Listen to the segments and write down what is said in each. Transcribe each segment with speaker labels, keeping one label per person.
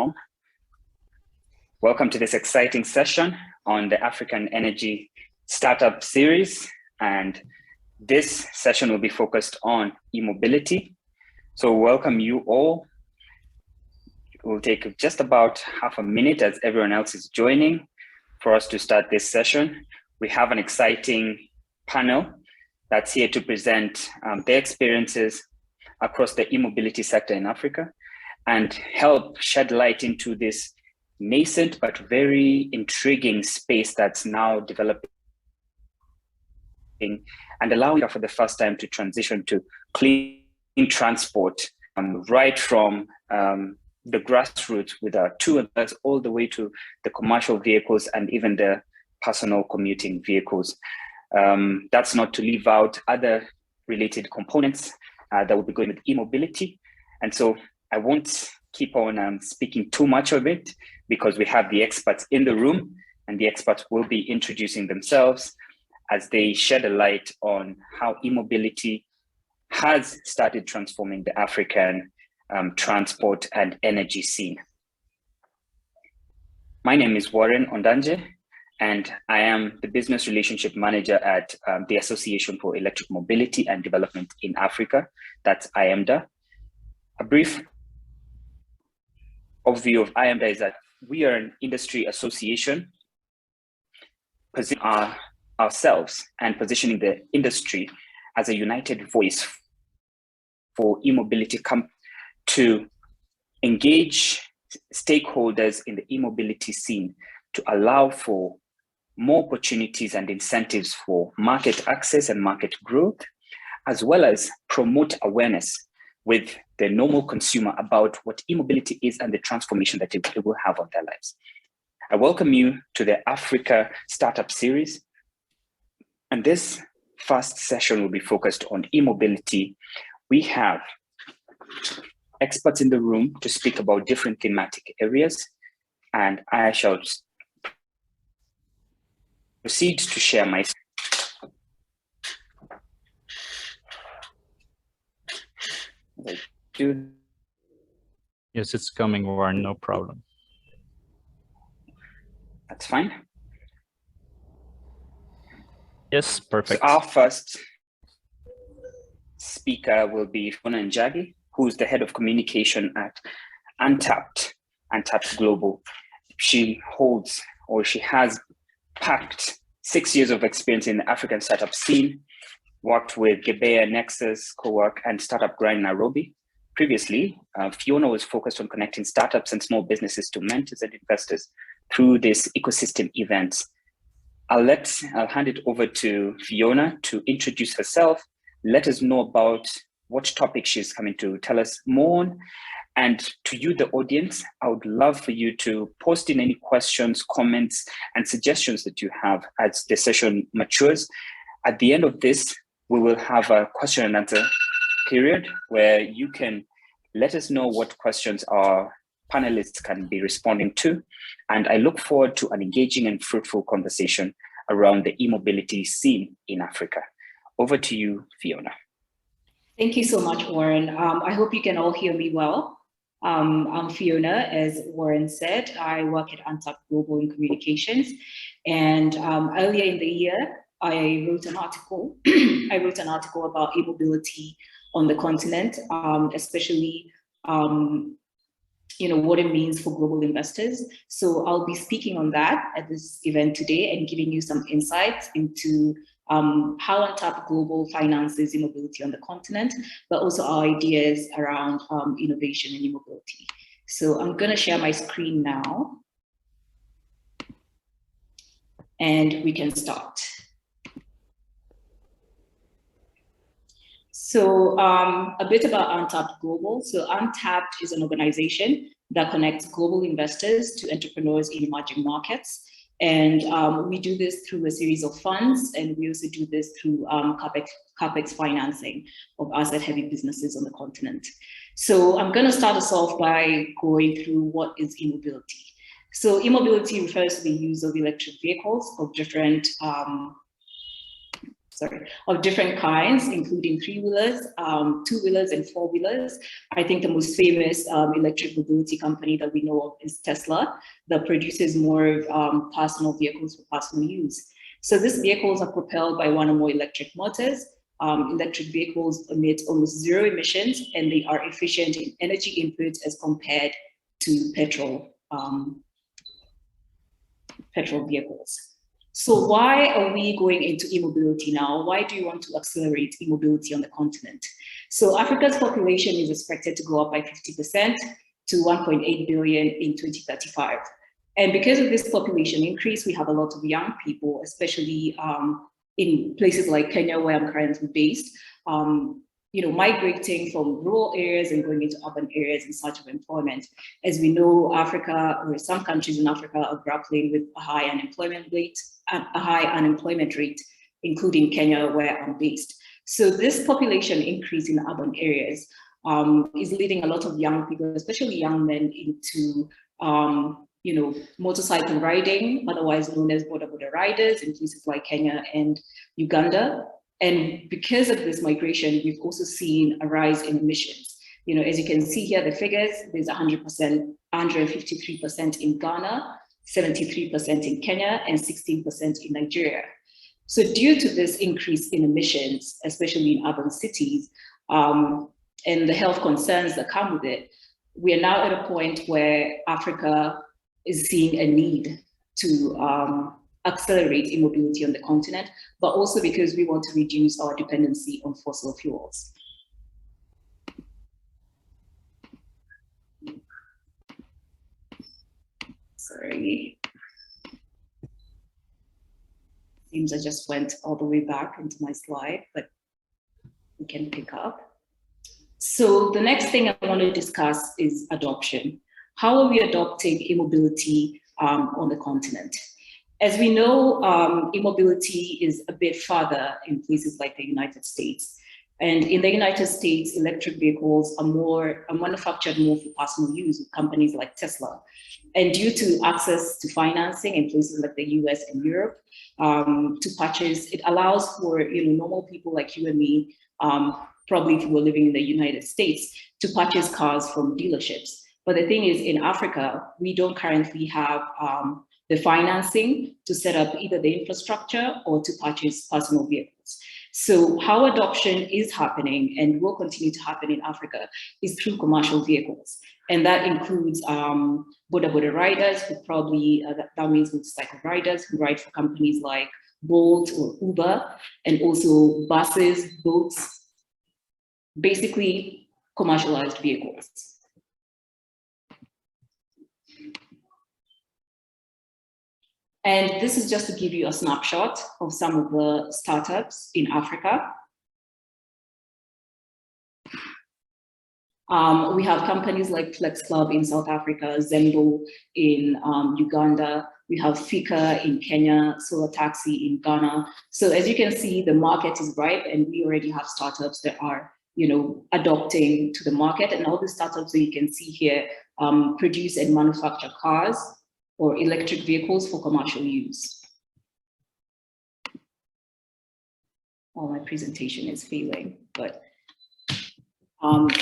Speaker 1: from. Welcome to this exciting session on the African Energy Startup Series. And this session will be focused on e-mobility. So welcome you all. We'll take just about half a minute as everyone else is joining for us to start this session. We have an exciting panel that's here to present their experiences across the e-mobility sector in Africa and help shed light into this nascent but very intriguing space that's now developing and allowing for the first time to transition to clean transport, right from the grassroots with our two-wheelers all the way to the commercial vehicles and even the personal commuting vehicles. That's not to leave out other related components that will be going with e-mobility. And so I won't keep on speaking too much of it because we have the experts in the room, and the experts will be introducing themselves as they shed a light on how e-mobility has started transforming the African transport and energy scene. My name is Warren Ondanje, and I am the Business Relationship Manager at the Association for Electric Mobility and Development in Africa, that's IEMDA. A brief overview of IEMDA is that we are an industry association positioning ourselves and positioning the industry as a united voice for e-mobility to engage stakeholders in the e-mobility scene to allow for more opportunities and incentives for market access and market growth, as well as promote awareness with the normal consumer about what e-mobility is and the transformation that it will have on their lives. I welcome you to the Africa Startup Series. And this first session will be focused on e-mobility. We have experts in the room to speak about different thematic areas, and I shall proceed to share my
Speaker 2: Yes, it's coming, Warren, no problem.
Speaker 1: That's fine.
Speaker 2: Yes, perfect.
Speaker 1: So our first speaker will be Fiona Njagi, who's the head of communication at Untapped Global. She has packed 6 years of experience in the African startup scene, worked with Gebea, Nexus, Cowork, and Startup Grind Nairobi. Previously, Fiona was focused on connecting startups and small businesses to mentors and investors through this ecosystem events. I'll hand it over to Fiona to introduce herself, let us know about what topic she's coming to tell us more on. And to you, the audience, I would love for you to post in any questions, comments, and suggestions that you have as the session matures. At the end of this, we will have a question and answer period where you can let us know what questions our panelists can be responding to. And I look forward to an engaging and fruitful conversation around the e-mobility scene in Africa. Over to you, Fiona.
Speaker 3: Thank you so much, Warren. I hope you can all hear me well. I'm Fiona, as Warren said. I work at Untapped Global in communications. And earlier in the year, I wrote an article. I wrote an article about e-mobility on the continent, especially what it means for global investors. So I'll be speaking on that at this event today and giving you some insights into how Untapped Global finances e-mobility on the continent, but also our ideas around innovation and e-mobility. So I'm going to share my screen now, and we can start. So a bit about Untapped Global. So Untapped is an organization that connects global investors to entrepreneurs in emerging markets. And we do this through a series of funds, and we also do this through CapEx financing of asset-heavy businesses on the continent. So I'm going to start us off by going through what is e-mobility. So e-mobility refers to the use of electric vehicles of different of different kinds, including three-wheelers, two-wheelers, and four-wheelers. I think the most famous electric mobility company that we know of is Tesla, that produces more personal vehicles for personal use. So these vehicles are propelled by one or more electric motors. Electric vehicles emit almost zero emissions, and they are efficient in energy input as compared to petrol vehicles. So why are we going into e-mobility now? Why do you want to accelerate e-mobility on the continent? So Africa's population is expected to go up by 50% to 1.8 billion in 2035. And because of this population increase, we have a lot of young people, especially in places like Kenya, where I'm currently based, migrating from rural areas and going into urban areas in search of employment. As we know, Africa, or some countries in Africa, are grappling with a high unemployment rate, including Kenya, where I'm based. So this population increase in urban areas is leading a lot of young people, especially young men, into motorcycle riding, otherwise known as boda riders, in places like Kenya and Uganda. And because of this migration, we've also seen a rise in emissions. As you can see here, the figures, there's 153% in Ghana, 73% in Kenya, and 16% in Nigeria. So due to this increase in emissions, especially in urban cities, and the health concerns that come with it, we are now at a point where Africa is seeing a need to accelerate e-mobility on the continent, but also because we want to reduce our dependency on fossil fuels. Sorry. Seems I just went all the way back into my slide, but we can pick up. So the next thing I want to discuss is adoption. How are we adopting e-mobility on the continent? As we know, e-mobility is a bit farther in places like the United States. And in the United States, electric vehicles are manufactured more for personal use with companies like Tesla. And due to access to financing in places like the US and Europe to purchase, it allows for normal people like you and me, probably if we were living in the United States, to purchase cars from dealerships. But the thing is, in Africa, we don't currently have the financing to set up either the infrastructure or to purchase personal vehicles. So how adoption is happening and will continue to happen in Africa is through commercial vehicles. And that includes boda riders, who probably, that means motorcycle riders who ride for companies like Bolt or Uber, and also buses, boats, basically commercialized vehicles. And this is just to give you a snapshot of some of the startups in Africa. We have companies like Flex Club in South Africa, Zembo in Uganda. We have Fika in Kenya, Solar Taxi in Ghana. So as you can see, the market is ripe, and we already have startups that are adopting to the market. And all the startups that you can see here produce and manufacture cars or electric vehicles for commercial use. Oh, my presentation is failing, but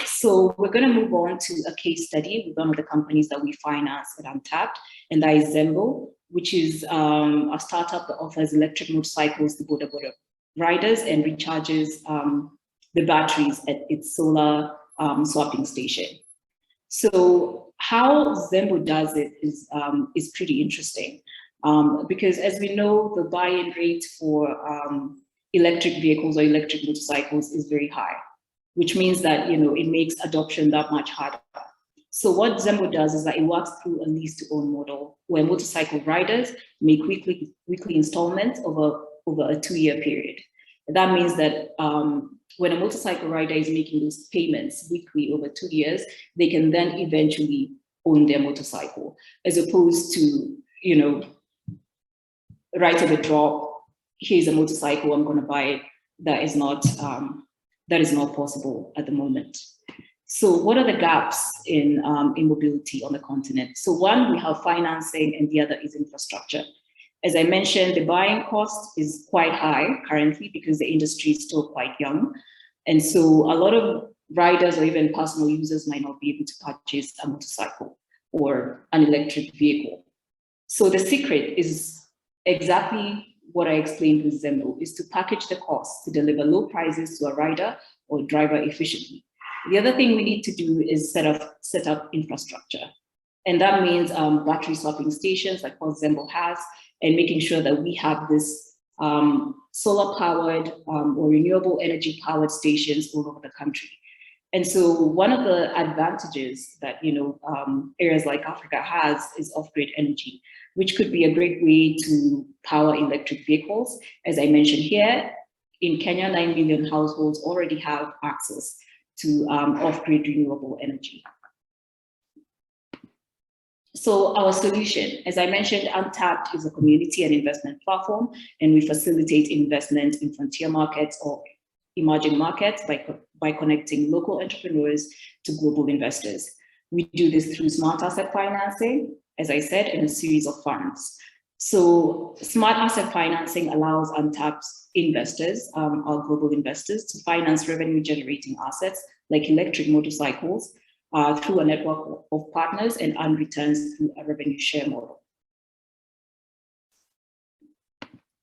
Speaker 3: so we're going to move on to a case study with one of the companies that we finance at Untapped, and that is Zembo, which is a startup that offers electric motorcycles to boda riders and recharges the batteries at its solar swapping station. So how Zembo does it is pretty interesting, because as we know, the buy-in rate for electric vehicles or electric motorcycles is very high, which means that it makes adoption that much harder. So what Zembo does is that it works through a lease-to-own model, where motorcycle riders make weekly installments over a 2-year period. And that means that when a motorcycle rider is making those payments weekly over 2 years, they can then eventually own their motorcycle, as opposed to, right at the drop, here's a motorcycle, I'm going to buy it. That is not possible at the moment. So what are the gaps in mobility on the continent? So one, we have financing, and the other is infrastructure. As I mentioned, the buying cost is quite high currently because the industry is still quite young. And so a lot of riders or even personal users might not be able to purchase a motorcycle or an electric vehicle. So the secret is exactly what I explained with Zembo, is to package the cost to deliver low prices to a rider or driver efficiently. The other thing we need to do is set up infrastructure. And that means battery swapping stations like what Zembo has, and making sure that we have this solar powered or renewable energy powered stations all over the country. And so one of the advantages that areas like Africa has is off-grid energy, which could be a great way to power electric vehicles. As I mentioned here, in Kenya, 9 million households already have access to off-grid renewable energy. So our solution, as I mentioned, Untapped is a community and investment platform, and we facilitate investment in frontier markets or emerging markets by connecting local entrepreneurs to global investors. We do this through smart asset financing, as I said, in a series of funds. So smart asset financing allows Untapped investors, our global investors, to finance revenue generating assets like electric motorcycles through a network of partners and earn returns through a revenue share model.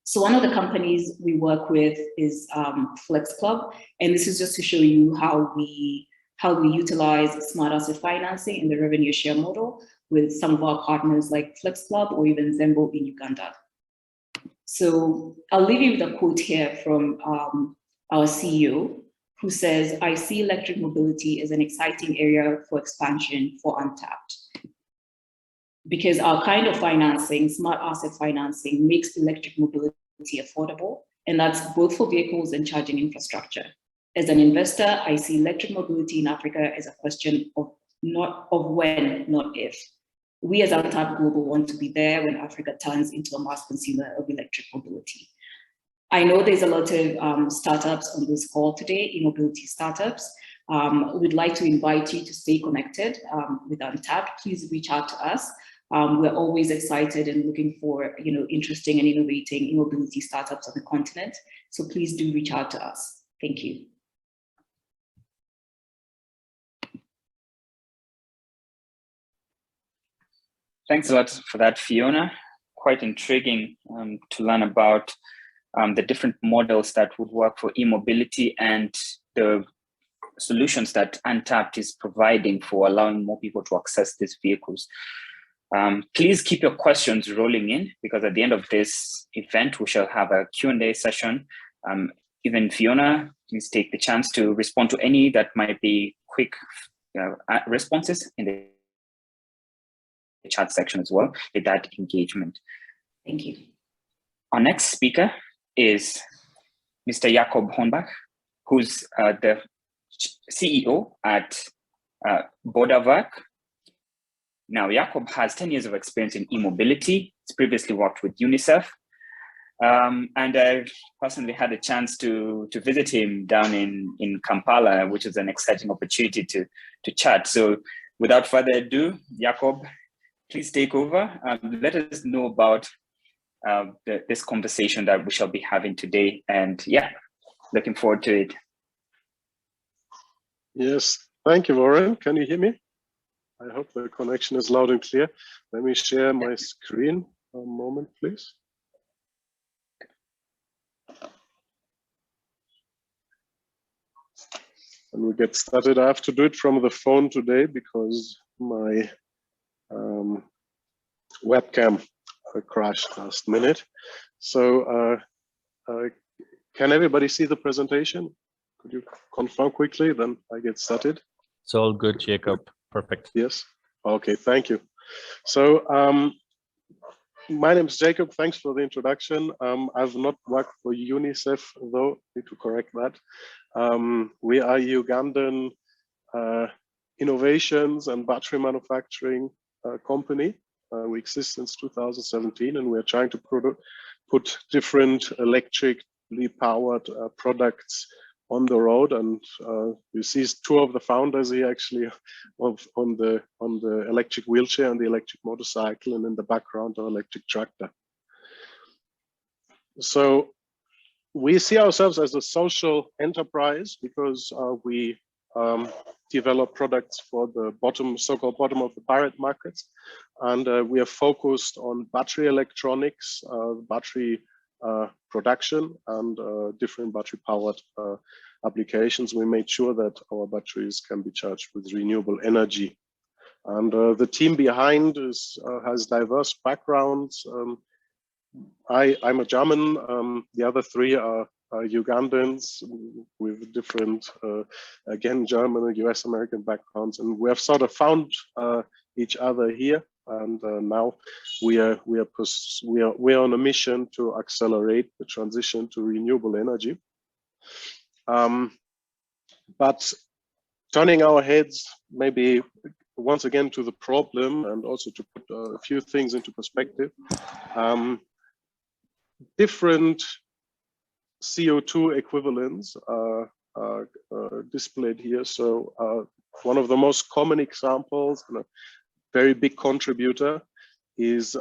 Speaker 3: So one of the companies we work with is Flex Club, and this is just to show you how we utilize smart asset financing in the revenue share model with some of our partners like Flex Club or even Zembo in Uganda. So I'll leave you with a quote here from our CEO, who says, "I see electric mobility as an exciting area for expansion for Untapped." Because our kind of financing, smart asset financing, makes electric mobility affordable, and that's both for vehicles and charging infrastructure. As an investor, I see electric mobility in Africa as a question of when, not if. We as Untapped Global want to be there when Africa turns into a mass consumer of electric mobility. I know there's a lot of startups on this call today, e-mobility startups. We'd like to invite you to stay connected with Untapped. Please reach out to us. We're always excited and looking for interesting and innovating e-mobility startups on the continent. So please do reach out to us. Thank you.
Speaker 1: Thanks a lot for that, Fiona. Quite intriguing to learn about the different models that would work for e-mobility and the solutions that Untapped is providing for allowing more people to access these vehicles. Please keep your questions rolling in, because at the end of this event, we shall have a Q&A session. Even Fiona, please take the chance to respond to any that might be quick responses in the chat section as well, with that engagement.
Speaker 3: Thank you.
Speaker 1: Our next speaker is Mr. Jakob Hornbach, who's the CEO at Bodawerk. Now, Jakob has 10 years of experience in e-mobility. He's previously worked with UNICEF. And I've personally had a chance to visit him down in Kampala, which is an exciting opportunity to chat. So without further ado, Jakob, please take over. Let us know about this conversation that we shall be having today. And yeah, looking forward to it.
Speaker 4: Yes, thank you, Warren. Can you hear me? I hope the connection is loud and clear. Let me share my screen. A moment, please. And we get started. I have to do it from the phone today because my webcam crashed last minute. So can everybody see the presentation? Could you confirm quickly, then I get started?
Speaker 2: It's all good, Jacob. Perfect.
Speaker 4: Yes. Okay, thank you. So my name is Jacob. Thanks for the introduction. I've not worked for UNICEF, though, need to correct that. We are Ugandan innovations and battery manufacturing company. We exist since 2017, and we're trying to put different electrically powered products on the road. And you see two of the founders here actually on the electric wheelchair and the electric motorcycle, and in the background our electric tractor. So we see ourselves as a social enterprise because we develop products for the so-called bottom of the pyramid markets, and we are focused on battery electronics, battery production, and different battery-powered applications. We made sure that our batteries can be charged with renewable energy. And the team behind has diverse backgrounds. I'm a German. The other three are Ugandans with different, again, German and US American backgrounds, and we have sort of found each other here. And now we are on a mission to accelerate the transition to renewable energy. But turning our heads maybe once again to the problem, and also to put a few things into perspective. Different CO2 equivalents are displayed here. So one of the most common examples and a very big contributor is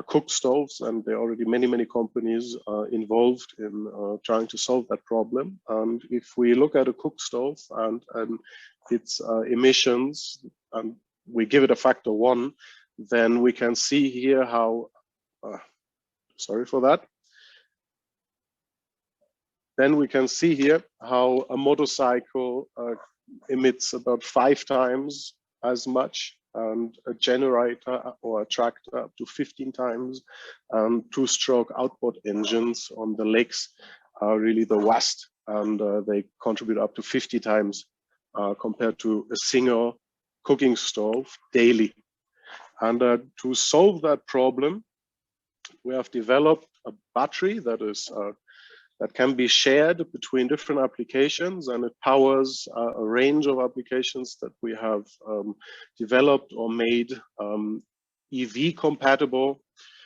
Speaker 4: cook stoves, and there are already many companies involved in trying to solve that problem. And if we look at a cook stove and its emissions, and we give it a factor 1, then we can see here how, sorry for that. Then we can see here how a motorcycle emits about 5 times as much, and a generator or a tractor up to 15 times, and 2-stroke outboard engines on the lakes are really the worst, and they contribute up to 50 times compared to a single cooking stove daily. And to solve that problem, we have developed a battery that is that can be shared between different applications, and it powers a range of applications that we have developed or made EV compatible,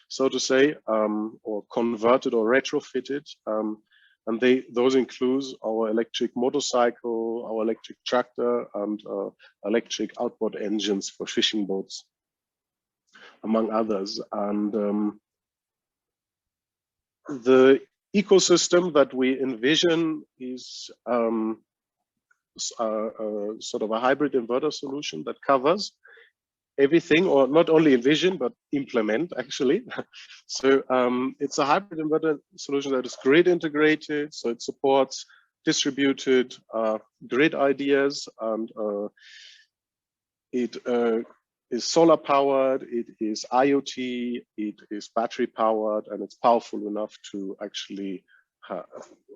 Speaker 4: so to say, or converted or retrofitted. And those include our electric motorcycle, our electric tractor, and electric outboard engines for fishing boats, among others. And the ecosystem that we envision is sort of a hybrid inverter solution that covers everything, or not only envision, but implement actually. So it's a hybrid inverter solution that is grid integrated, so it supports distributed grid ideas, and it is solar powered, it is IoT, it is battery powered, and it's powerful enough to actually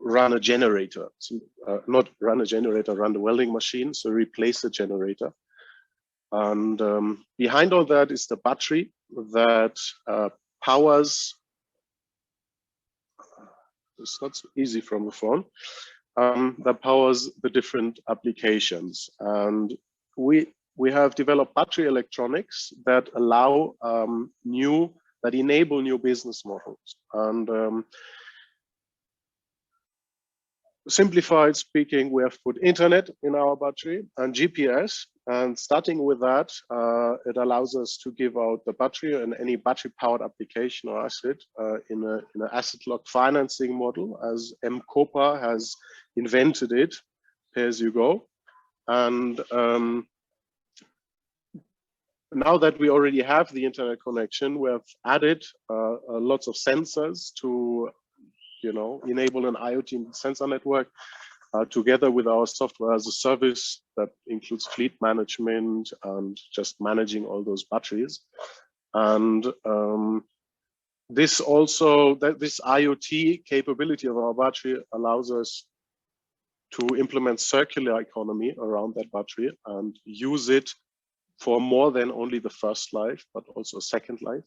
Speaker 4: run a generator. So, not run a generator, run the welding machine, so replace the generator. And behind all that is the battery that powers, it's not so easy from the phone, that powers the different applications. And we have developed battery electronics that allow that enable new business models. And simplified speaking, we have put internet in our battery and GPS. And starting with that, it allows us to give out the battery and any battery powered application or asset in an asset locked financing model, as M-Copa has invented it, pay as you go. And now that we already have the internet connection, we have added lots of sensors to, enable an IoT sensor network together with our software as a service that includes fleet management and just managing all those batteries. And this IoT capability of our battery allows us to implement circular economy around that battery and use it for more than only the first life, but also a second life.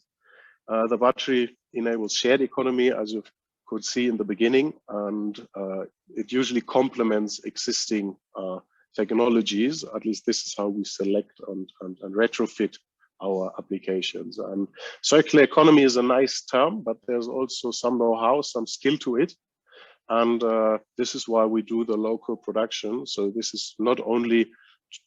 Speaker 4: The battery enables shared economy, as you could see in the beginning, and it usually complements existing technologies. At least this is how we select and retrofit our applications. And circular economy is a nice term, but there's also some know-how, some skill to it. And this is why we do the local production. So this is not only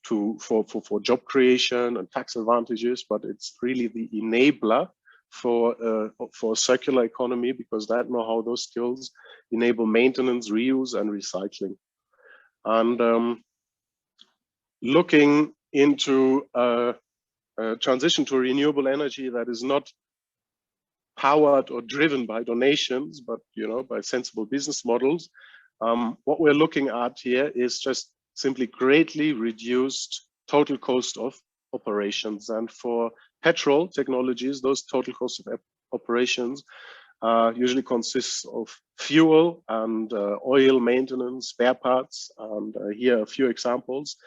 Speaker 4: for job creation and tax advantages, but it's really the enabler for circular economy, because that know-how, those skills enable maintenance, reuse, and recycling. And looking into a transition to renewable energy that is not powered or driven by donations, but by sensible business models. What we're looking at here is just simply greatly reduced total cost of operations. And for petrol technologies, those total costs of operations usually consists of fuel and oil maintenance, spare parts, and here are a few examples.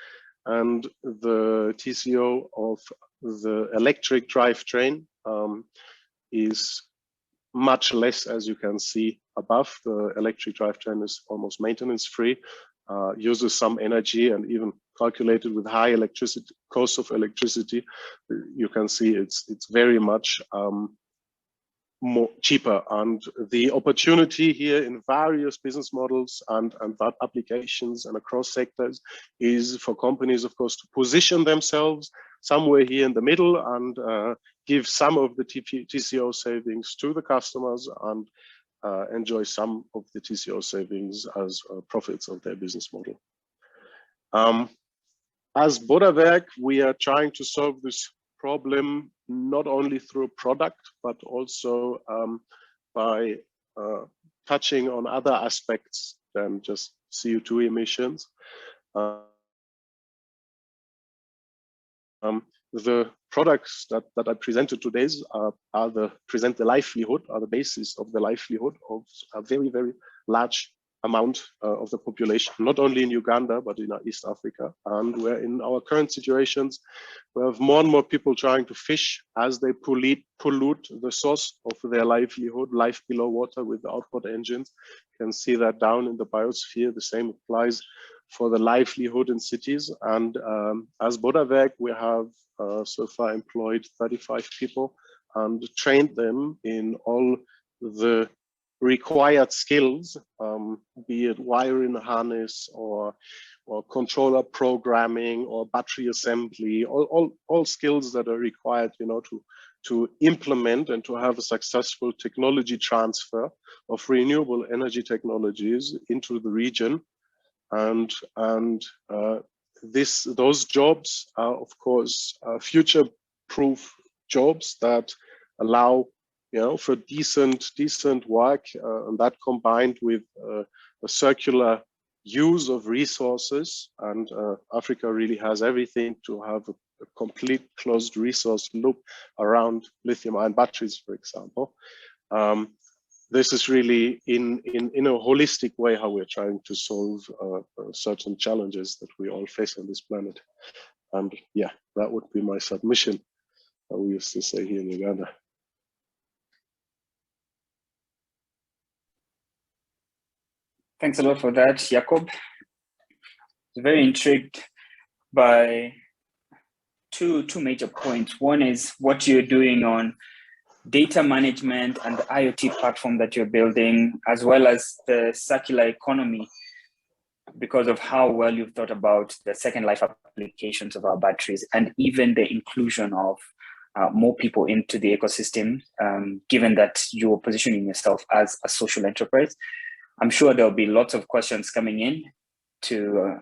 Speaker 4: And the TCO of the electric drivetrain is much less, as you can see above. The electric drivetrain is almost maintenance free, uses some energy, and even calculated with high electricity cost of electricity, you can see it's very much more cheaper. And the opportunity here in various business models and applications and across sectors is for companies, of course, to position themselves somewhere here in the middle and give some of the TCO savings to the customers and enjoy some of the TCO savings as profits of their business model. As Bodawerk, we are trying to solve this problem not only through a product, but also by touching on other aspects than just CO2 emissions. The products that I presented today present the livelihood, are the basis of the livelihood of a very, very large amount of the population, not only in Uganda, but in East Africa. And where in our current situations, we have more and more people trying to fish as they pollute the source of their livelihood, life below water with the outboard engines. You can see that down in the biosphere. The same applies for the livelihood in cities. And as Bodawerk, we have so far employed 35 people and trained them in all the required skills, be it wiring harness or controller programming or battery assembly, all skills that are required, to implement and to have a successful technology transfer of renewable energy technologies into the region. And those jobs are, of course, future-proof jobs that allow for decent work, and that combined with a circular use of resources. And Africa really has everything to have a complete closed resource loop around lithium-ion batteries, for example. This is really in a holistic way how we're trying to solve certain challenges that we all face on this planet. And yeah, that would be my submission, we used to say here in Uganda.
Speaker 1: Thanks a lot for that, Jakob. Very intrigued by two major points. One is what you're doing on data management and the IoT platform that you're building, as well as the circular economy, because of how well you've thought about the second life applications of our batteries, and even the inclusion of more people into the ecosystem, given that you're positioning yourself as a social enterprise. I'm sure there'll be lots of questions coming in to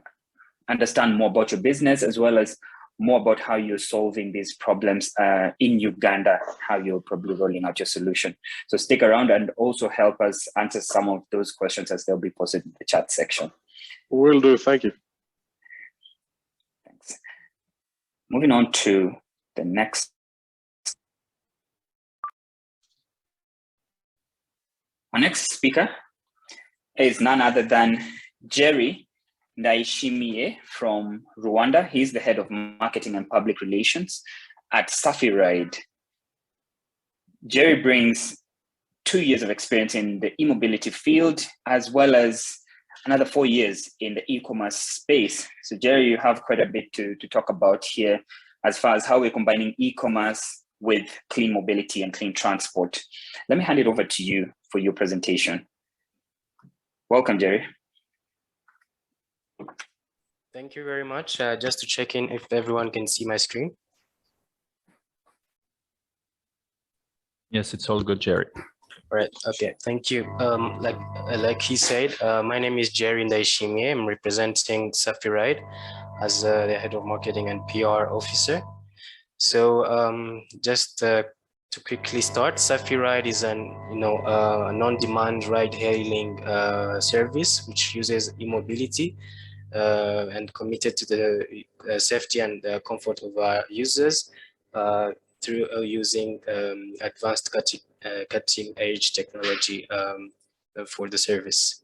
Speaker 1: understand more about your business, as well as more about how you're solving these problems in Uganda, how you're probably rolling out your solution. So stick around and also help us answer some of those questions as they'll be posted in the chat section.
Speaker 4: Will do, thank you.
Speaker 1: Thanks. Moving on to the next. Our next speaker is none other than Jerry Ndaishimiye from Rwanda. He's the head of marketing and public relations at Safiride. Jerry brings 2 years of experience in the e-mobility field, as well as another 4 years in the e-commerce space. So Jerry, you have quite a bit to talk about here as far as how we're combining e-commerce with clean mobility and clean transport. Let me hand it over to you for your presentation. Welcome, Jerry.
Speaker 5: Thank you very much. Just to check in if everyone can see my screen.
Speaker 2: Yes, it's all good, Jerry.
Speaker 5: All right. Okay. Thank you. Like he said, my name is Jerry Ndaishimie. I'm representing Safiride as the head of marketing and PR officer. So just to quickly start, Safiride is a non-demand ride-hailing service which uses e-mobility and committed to the safety and comfort of our users through using advanced cutting-edge technology for the service.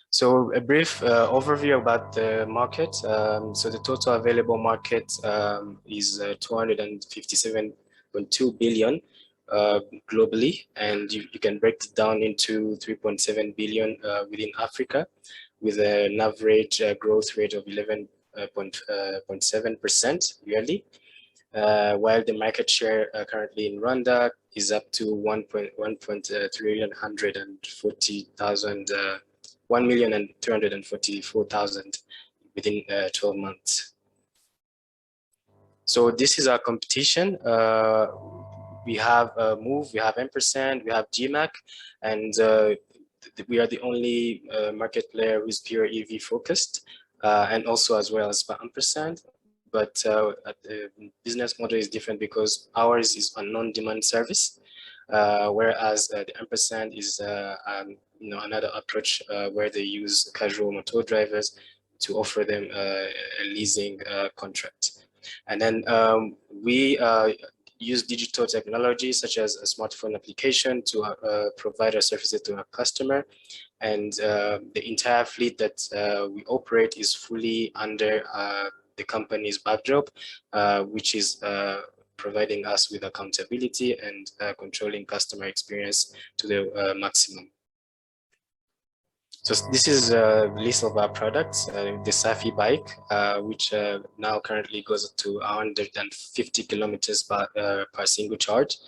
Speaker 5: So a brief overview about the market. So the total available market is 257.2 billion globally, and you can break it down into 3.7 billion within Africa, with an average growth rate of 11.7% yearly. While the market share currently in Rwanda is up to 1,344,000 within 12 months. So this is our competition. We have Move, we have Ampersand, we have GMAC, and we are the only market player who's pure EV focused, and also as well as Ampersand. But the business model is different because ours is a non-demand service, whereas the Ampersand is another approach where they use casual motor drivers to offer them a leasing contract. And then we use digital technology such as a smartphone application to provide our services to our customer. And the entire fleet that we operate is fully under the company's backdrop, which is providing us with accountability and controlling customer experience to the maximum. So this is a list of our products, the Safi bike, which now currently goes to 150 kilometers per single charge.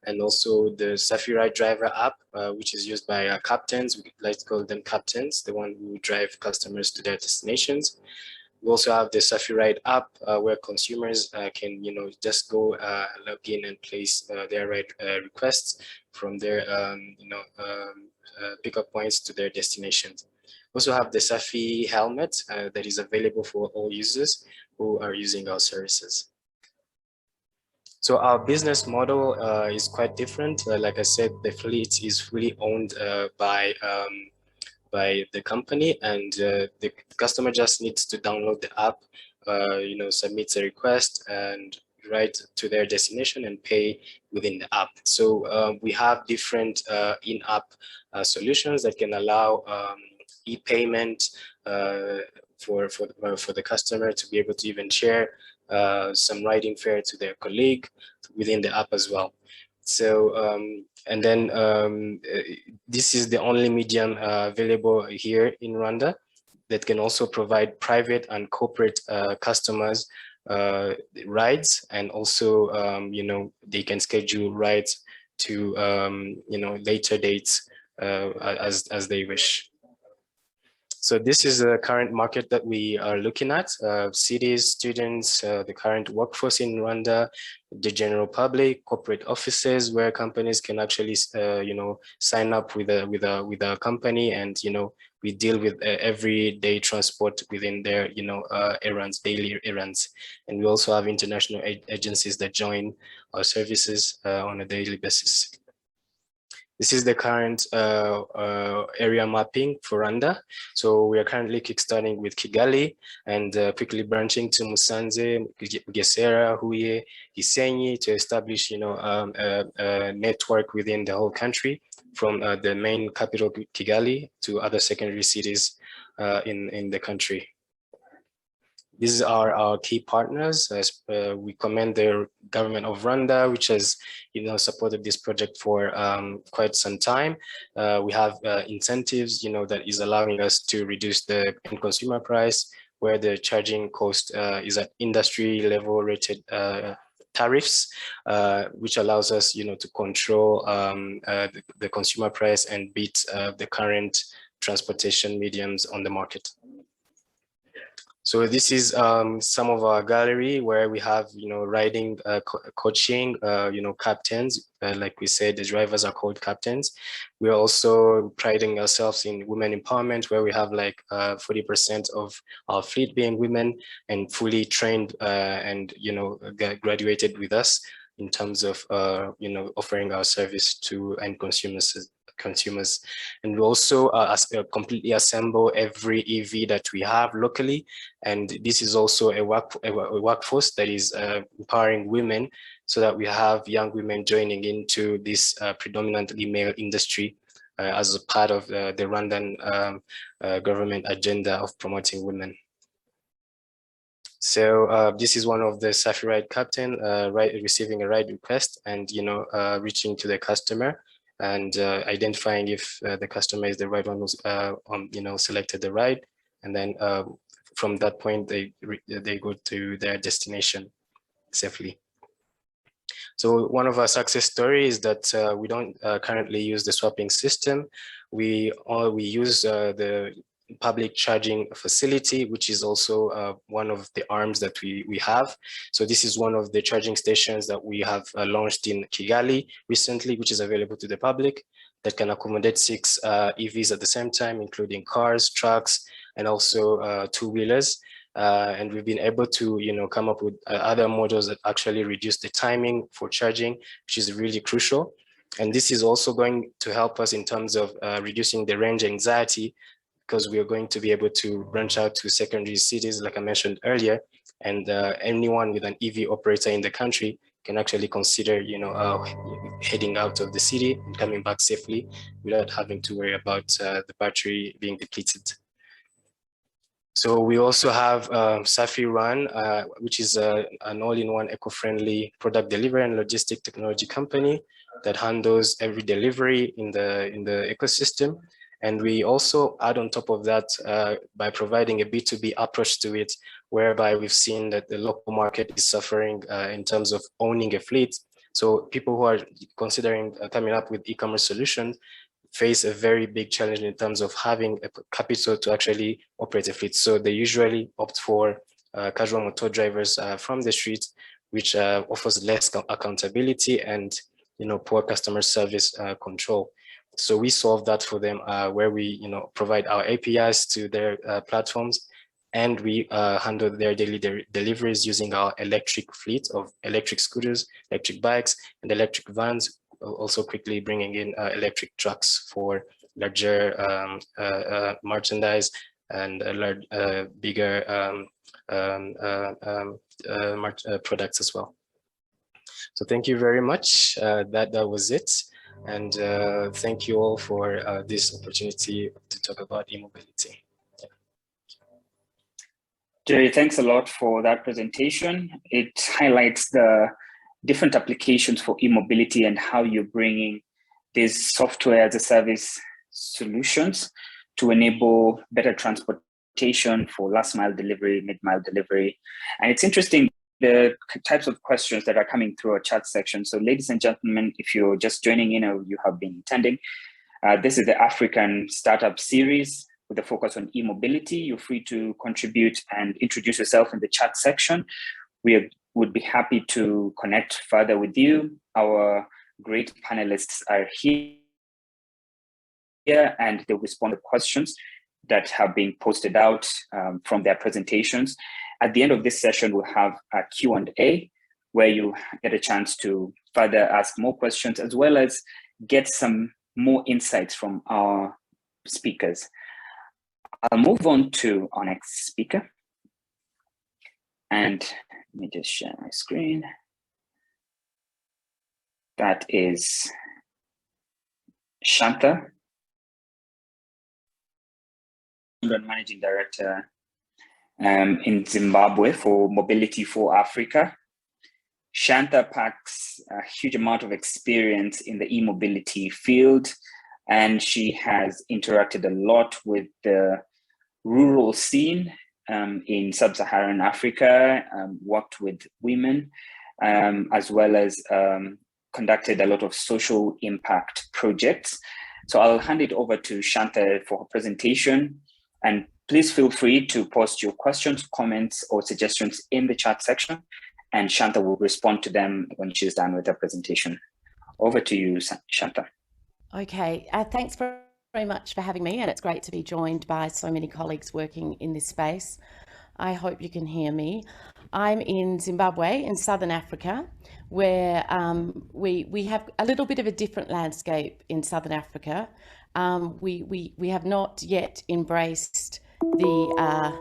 Speaker 5: And also the Safiride driver app, which is used by our captains. We like to call them captains, the one who drive customers to their destinations. We also have the Safiride app where consumers can, just go log in and place their ride requests from their, pickup points to their destinations. We also have the Safi helmet that is available for all users who are using our services. So our business model is quite different. Like I said, the fleet is fully owned by the company, and the customer just needs to download the app, submits a request and ride to their destination and pay within the app. So we have different in-app solutions that can allow e-payment for the customer to be able to even share some riding fare to their colleague within the app as well. So and then this is the only medium available here in Rwanda that can also provide private and corporate customers rides, and also they can schedule rides to later dates as they wish. So this is the current market that we are looking at: cities, students, the current workforce in Rwanda, the general public, corporate offices where companies can actually sign up with a company, and we deal with everyday transport within their errands, daily errands. And we also have international agencies that join our services on a daily basis. This is the current area mapping for Rwanda. So we are currently kickstarting with Kigali and quickly branching to Musanze, Bugesera, Huye, Gisenyi to establish a network within the whole country, from the main capital Kigali to other secondary cities in the country. These are our key partners. We commend the government of Rwanda, which has supported this project for quite some time. We have incentives that is allowing us to reduce the end consumer price, where the charging cost is at industry level rated tariffs, which allows us to control the consumer price and beat the current transportation mediums on the market. So this is some of our gallery where we have, riding, coaching, captains. Like we said, the drivers are called captains. We are also priding ourselves in women empowerment, where we have like 40% of our fleet being women and fully trained and, graduated with us in terms of, offering our service to end consumers. And we also completely assemble every EV that we have locally, and this is also a workforce that is empowering women, so that we have young women joining into this predominantly male industry as a part of the Rwandan government agenda of promoting women. So this is one of the Safiride captain receiving a ride request and reaching to the customer and identifying if the customer is the right one who's selected the ride, and then from that point they go to their destination safely. So one of our success stories is that we don't currently use the swapping system. We use the public charging facility, which is also one of the arms that we have. So this is one of the charging stations that we have launched in Kigali recently, which is available to the public, that can accommodate 6 EVs at the same time, including cars, trucks, and also two-wheelers. And we've been able to, come up with other models that actually reduce the timing for charging, which is really crucial. And this is also going to help us in terms of reducing the range anxiety, because we are going to be able to branch out to secondary cities, like I mentioned earlier, and anyone with an EV operator in the country can actually consider, heading out of the city and coming back safely without having to worry about the battery being depleted. So we also have Safiride, which is an all-in-one eco-friendly product delivery and logistic technology company that handles every delivery in the ecosystem. And we also add on top of that by providing a B2B approach to it, whereby we've seen that the local market is suffering in terms of owning a fleet. So people who are considering coming up with e-commerce solutions face a very big challenge in terms of having a capital to actually operate a fleet. So they usually opt for casual motor drivers from the street, which offers less accountability and poor customer service control. So we solve that for them, where we provide our APIs to their platforms, and we handle their daily deliveries using our electric fleet of electric scooters, electric bikes, and electric vans, also quickly bringing in electric trucks for larger merchandise and bigger products as well. So thank you very much. That was it. And thank you all for this opportunity to talk about e-mobility.
Speaker 1: Jerry, thanks a lot for that presentation. It highlights the different applications for e-mobility and how you're bringing these software as a service solutions to enable better transportation for last mile delivery, mid-mile delivery. And it's interesting, the types of questions that are coming through our chat section. So ladies and gentlemen, if you're just joining in or you have been attending, this is the African Startup Series with a focus on e-mobility. You're free to contribute and introduce yourself in the chat section. We would be happy to connect further with you. Our great panelists are here and they'll respond to questions that have been posted out from their presentations. At the end of this session, we'll have a Q&A where you get a chance to further ask more questions, as well as get some more insights from our speakers. I'll move on to our next speaker. And let me just share my screen. That is Shantha, Managing Director in Zimbabwe for Mobility for Africa. Shantha packs a huge amount of experience in the e-mobility field, and she has interacted a lot with the rural scene in sub-Saharan Africa, worked with women, as well as conducted a lot of social impact projects. So I'll hand it over to Shantha for her presentation, and Please feel free to post your questions, comments, or suggestions in the chat section, and Shantha will respond to them when she's done with her presentation. Over to you, Shantha.
Speaker 6: Okay, thanks very much for having me, and it's great to be joined by so many colleagues working in this space. I hope you can hear me. I'm in Zimbabwe in Southern Africa, where we have a little bit of a different landscape in Southern Africa. We have not yet embraced the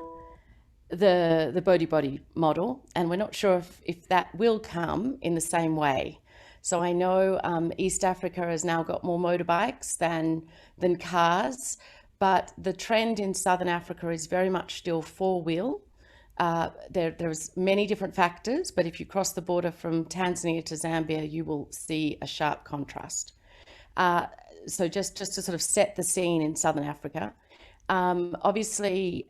Speaker 6: Bodawerk model, and we're not sure if that will come in the same way. So I know East Africa has now got more motorbikes than cars, but the trend in Southern Africa is very much still four-wheel. There's many different factors, but if you cross the border from Tanzania to Zambia, you will see a sharp contrast. So just to sort of set the scene in Southern Africa, obviously,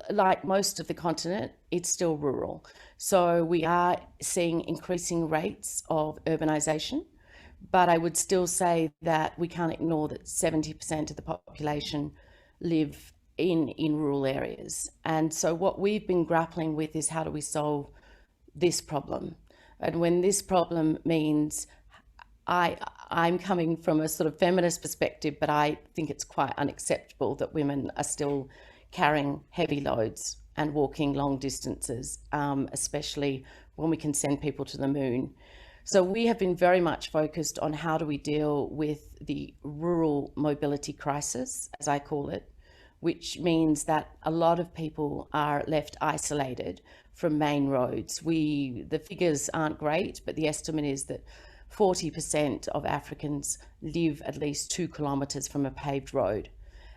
Speaker 6: like most of the continent, it's still rural. So we are seeing increasing rates of urbanization, but I would still say that we can't ignore that 70% of the population live in rural areas. And so what we've been grappling with is how do we solve this problem? And when this problem means I'm coming from a sort of feminist perspective, but I think it's quite unacceptable that women are still carrying heavy loads and walking long distances, especially when we can send people to the moon. So we have been very much focused on how do we deal with the rural mobility crisis, as I call it, which means that a lot of people are left isolated from main roads. The figures aren't great, but the estimate is that 40% of Africans live at least 2 kilometers from a paved road.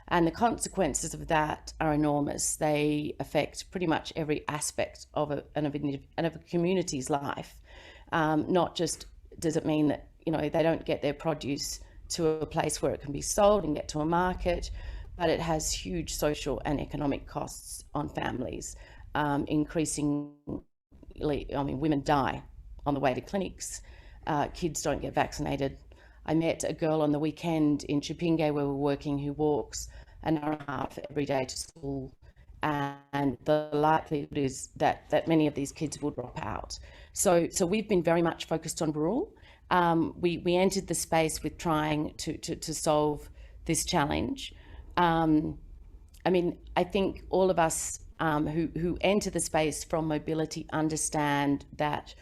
Speaker 6: And the consequences of that are enormous. They affect pretty much every aspect of a community's life. Not just does it mean that, they don't get their produce to a place where it can be sold and get to a market, but it has huge social and economic costs on families. Increasingly, women die on the way to clinics. Kids don't get vaccinated. I met a girl on the weekend in Chipinge where we're working who walks an hour and a half every day to school, and the likelihood is that many of these kids will drop out. So we've been very much focused on rural. We entered the space with trying to solve this challenge. I think all of us who enter the space from mobility understand that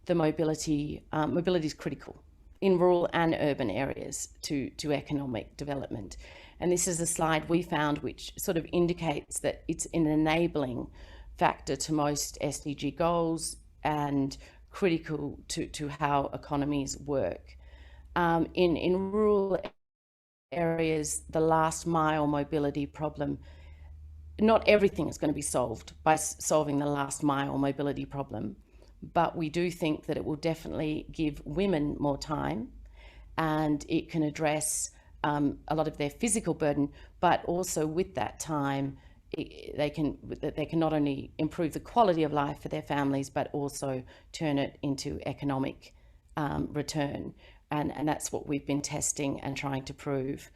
Speaker 6: the mobility is critical in rural and urban areas to economic development. And this is a slide we found which sort of indicates that it's an enabling factor to most SDG goals and critical to how economies work. In rural areas, the last mile mobility problem, not everything is going to be solved by solving the last mile mobility problem, but we do think that it will definitely give women more time, and it can address a lot of their physical burden, but also with that time, they can not only improve the quality of life for their families, but also turn it into economic return. And that's what we've been testing and trying to prove.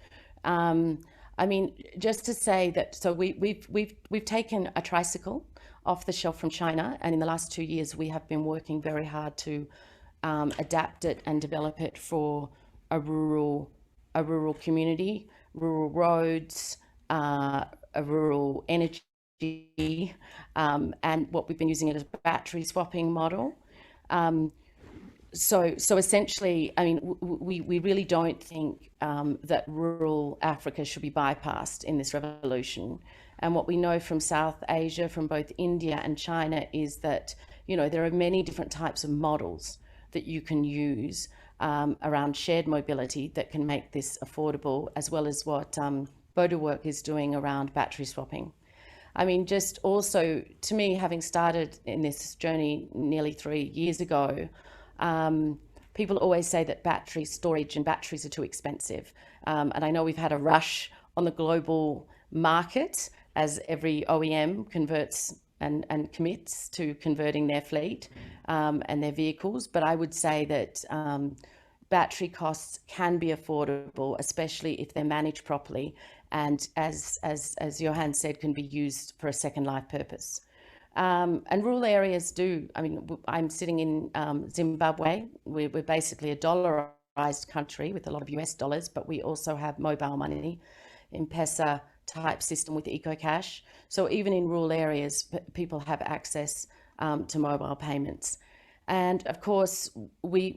Speaker 6: Just to say that, so we've taken a tricycle off the shelf from China, and in the last 2 years we have been working very hard to adapt it and develop it for a rural community, rural roads, a rural energy, and what we've been using it as a battery swapping model. So essentially, we really don't think that rural Africa should be bypassed in this revolution. And what we know from South Asia, from both India and China, is that, there are many different types of models that you can use around shared mobility that can make this affordable, as well as what Bodawerk is doing around battery swapping. Just also, to me, having started in this journey nearly 3 years ago, people always say that battery storage and batteries are too expensive. And I know we've had a rush on the global market as every OEM converts and commits to converting their fleet and their vehicles. But I would say that battery costs can be affordable, especially if they're managed properly and as Johan said, can be used for a second life purpose. And rural areas do, I mean, I'm sitting in Zimbabwe. We're basically a dollarized country with a lot of US dollars, but we also have mobile money, M-Pesa type system with EcoCash. So even in rural areas, people have access to mobile payments. And of course, we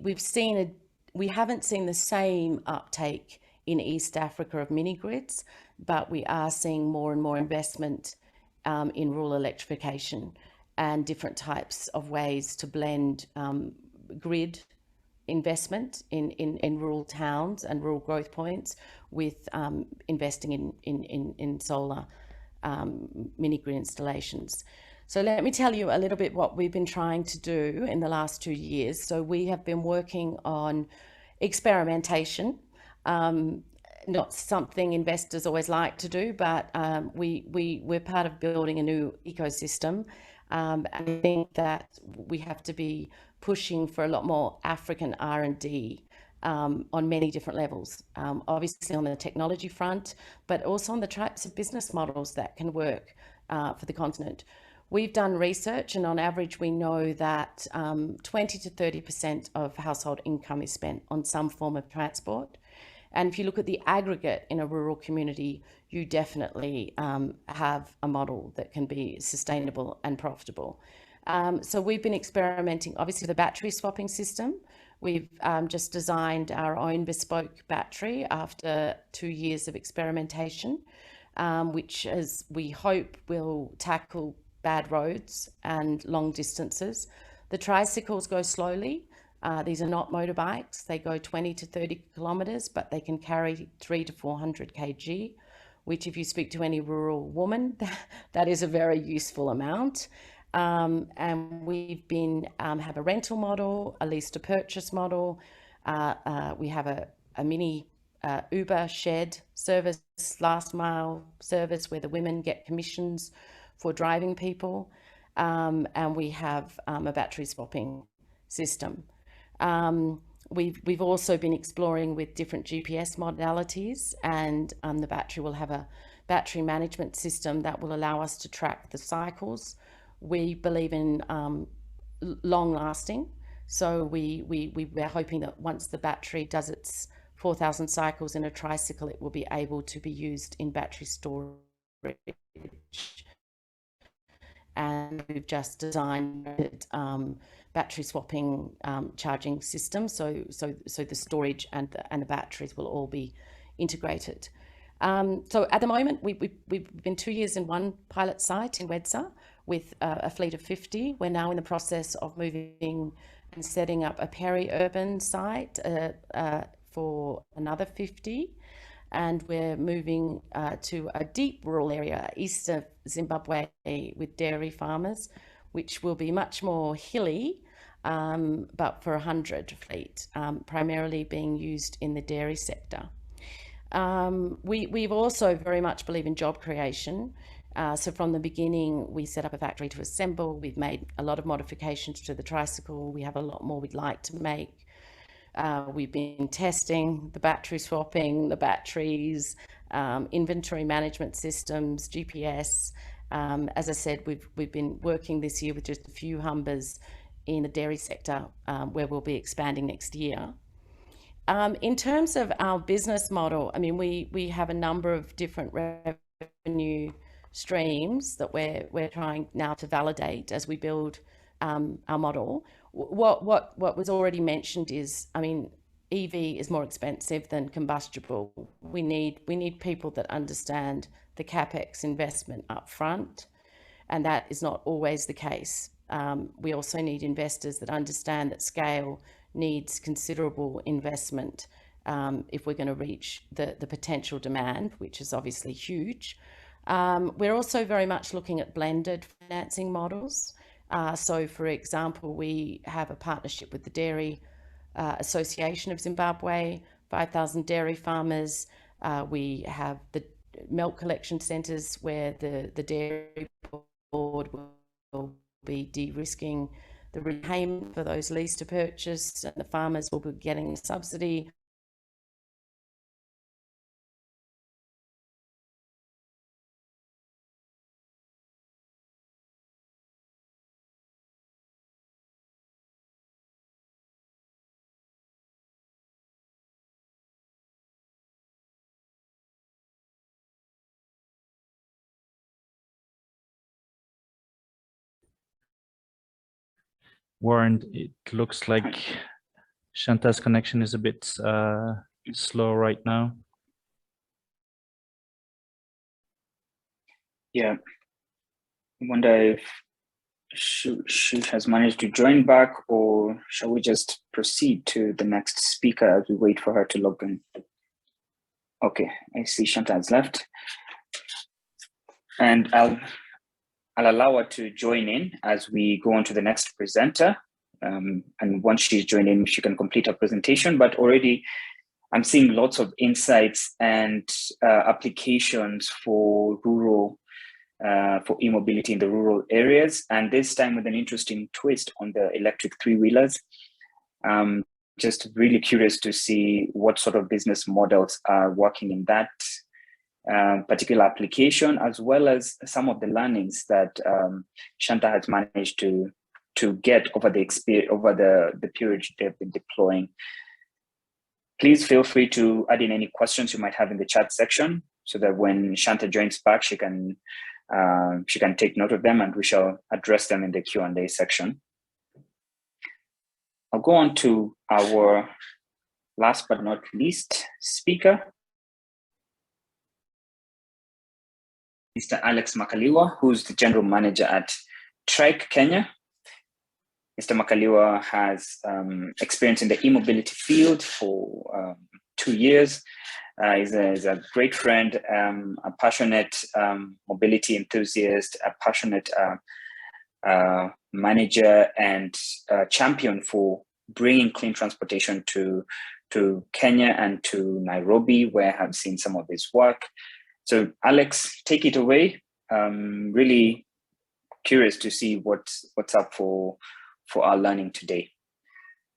Speaker 6: haven't seen the same uptake in East Africa of mini grids, but we are seeing more and more investment in rural electrification and different types of ways to blend grid investment in rural towns and rural growth points with investing in solar mini grid installations. So let me tell you a little bit what we've been trying to do in the last 2 years. So we have been working on experimentation, not something investors always like to do, but we're part of building a new ecosystem. And I think that we have to be pushing for a lot more African R&D on many different levels, obviously on the technology front, but also on the types of business models that can work for the continent. We've done research, and on average, we know that 20 to 30% of household income is spent on some form of transport. And if you look at the aggregate in a rural community, you definitely have a model that can be sustainable and profitable. So we've been experimenting, obviously, with the battery swapping system. We've just designed our own bespoke battery after 2 years of experimentation, which is, we hope will tackle bad roads and long distances. The tricycles go slowly. These are not motorbikes. They go 20 to 30 kilometers, but they can carry 300 to 400 kg, which if you speak to any rural woman, that is a very useful amount. And we've been, have a rental model, a lease to purchase model. We have a mini Uber shed service, last mile service where the women get commissions for driving people. And we have a battery swapping system. We've also been exploring with different GPS modalities, and the battery will have a battery management system that will allow us to track the cycles. We believe in long lasting. So we're hoping that once the battery does its 4,000 cycles in a tricycle, it will be able to be used in battery storage. And we've just designed battery swapping charging system, so the storage and the batteries will all be integrated. So at the moment, we've been 2 years in one pilot site in Wedza with a fleet of 50. We're now in the process of moving and setting up a peri-urban site for another 50. And we're moving to a deep rural area east of Zimbabwe with dairy farmers, which will be much more hilly, but for 100 fleet, primarily being used in the dairy sector. We've also very much believe in job creation. So from the beginning, we set up a factory to assemble. We've made a lot of modifications to the tricycle. We have a lot more we'd like to make. We've been testing the battery swapping, the batteries, inventory management systems, GPS. As I said, we've been working this year with just a few Humbers in the dairy sector, where we'll be expanding next year. In terms of our business model, I mean, we have a number of different revenue streams that we're trying now to validate as we build our model. What was already mentioned is, I mean, EV is more expensive than combustible. We need people that understand the capex investment up front, and that is not always the case. We also need investors that understand that scale needs considerable investment if we're going to reach the potential demand, which is obviously huge. We're also very much looking at blended financing models. So, for example, we have a partnership with the Dairy Association of Zimbabwe, 5,000 dairy farmers. We have the milk collection centres where the dairy board will be de-risking the repayment for those lease to purchase, and the farmers will be getting a subsidy.
Speaker 2: Warren, it looks like Shantha's connection is a bit slow right now.
Speaker 1: Yeah, I wonder if she has managed to join back, or shall we just proceed to the next speaker as we wait for her to log in? Okay, I see Shantha has left. And I'll allow her to join in as we go on to the next presenter. And once she's joined in, she can complete her presentation. But already I'm seeing lots of insights and applications for rural, for e-mobility in the rural areas. And this time with an interesting twist on the electric three-wheelers. Just really curious to see what sort of business models are working in that particular application, as well as some of the learnings that Shantha has managed to get over the period they've been deploying. Please feel free to add in any questions you might have in the chat section, so that when Shantha joins back, she can take note of them and we shall address them in the Q&A section. I'll go on to our last but not least speaker, Mr. Alex Makaliwa, who's the general manager at TryKe Kenya. Mr. Makaliwa has experience in the e-mobility field for 2 years. He's a great friend, a passionate mobility enthusiast, a passionate manager and champion for bringing clean transportation to Kenya and to Nairobi, where I've seen some of his work. So Alex, take it away. Really curious to see what's up for our learning today.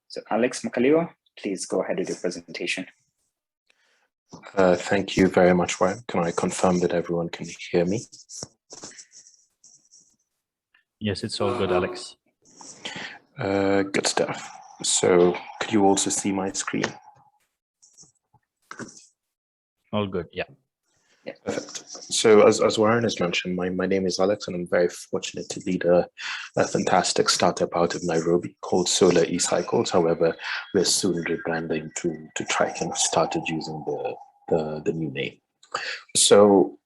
Speaker 1: So Alex Makaliwa, please go ahead with your presentation.
Speaker 7: Thank you very much, Ryan. Can I confirm that everyone can hear me?
Speaker 2: Yes, it's all good, Alex.
Speaker 7: Good stuff. So could you also see my screen?
Speaker 2: All good, yeah.
Speaker 1: Yeah.
Speaker 7: Perfect. So as Warren has mentioned, my name is Alex, and I'm very fortunate to lead a fantastic startup out of Nairobi called Solar E-Cycles. However, we're soon rebranding to TryKe and started using the new name. So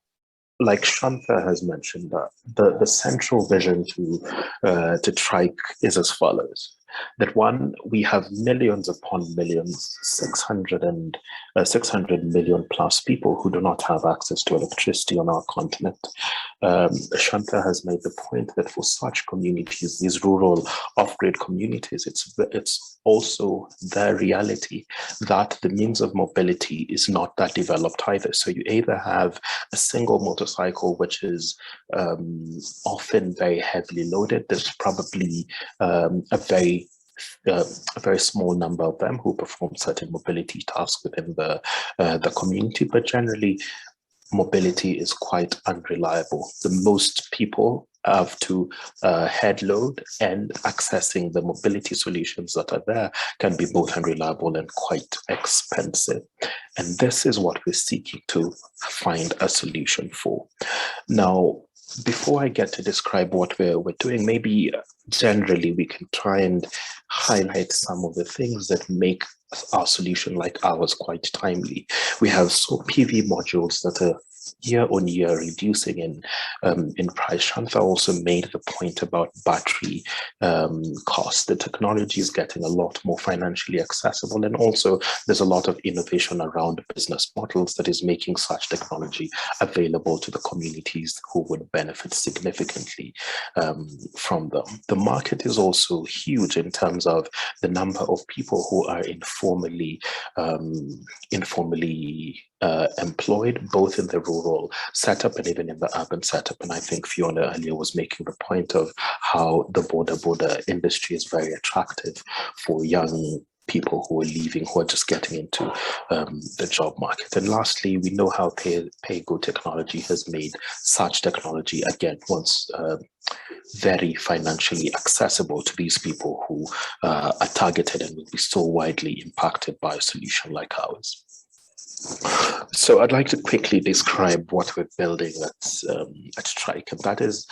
Speaker 7: like Shantha has mentioned, the central vision to TryKe is as follows. That one, we have millions upon millions, 600 million plus people who do not have access to electricity on our continent. Shantha has made the point that for such communities, these rural off-grid communities, it's also their reality that the means of mobility is not that developed either. So you either have a single motorcycle, which is often very heavily loaded. There's probably a very small number of them who perform certain mobility tasks within the community, but generally mobility is quite unreliable. The most people have to head load, and accessing the mobility solutions that are there can be both unreliable and quite expensive. And this is what we're seeking to find a solution for. Now, before I get to describe what we're doing, maybe generally we can try and highlight some of the things that make our solution like ours quite timely. We have PV modules that are year on year reducing in price. Shantha also made the point about battery costs. The technology is getting a lot more financially accessible, and also there's a lot of innovation around business models that is making such technology available to the communities who would benefit significantly from them. The market is also huge in terms of the number of people who are informally employed, both in the rural setup and even in the urban setup. And I think Fiona earlier was making the point of how the border industry is very attractive for young people who are leaving, who are just getting into the job market. And lastly, we know how pay-go technology has made such technology, again, once very financially accessible to these people who are targeted and will be so widely impacted by a solution like ours. So I'd like to quickly describe what we're building at TryKe, and that is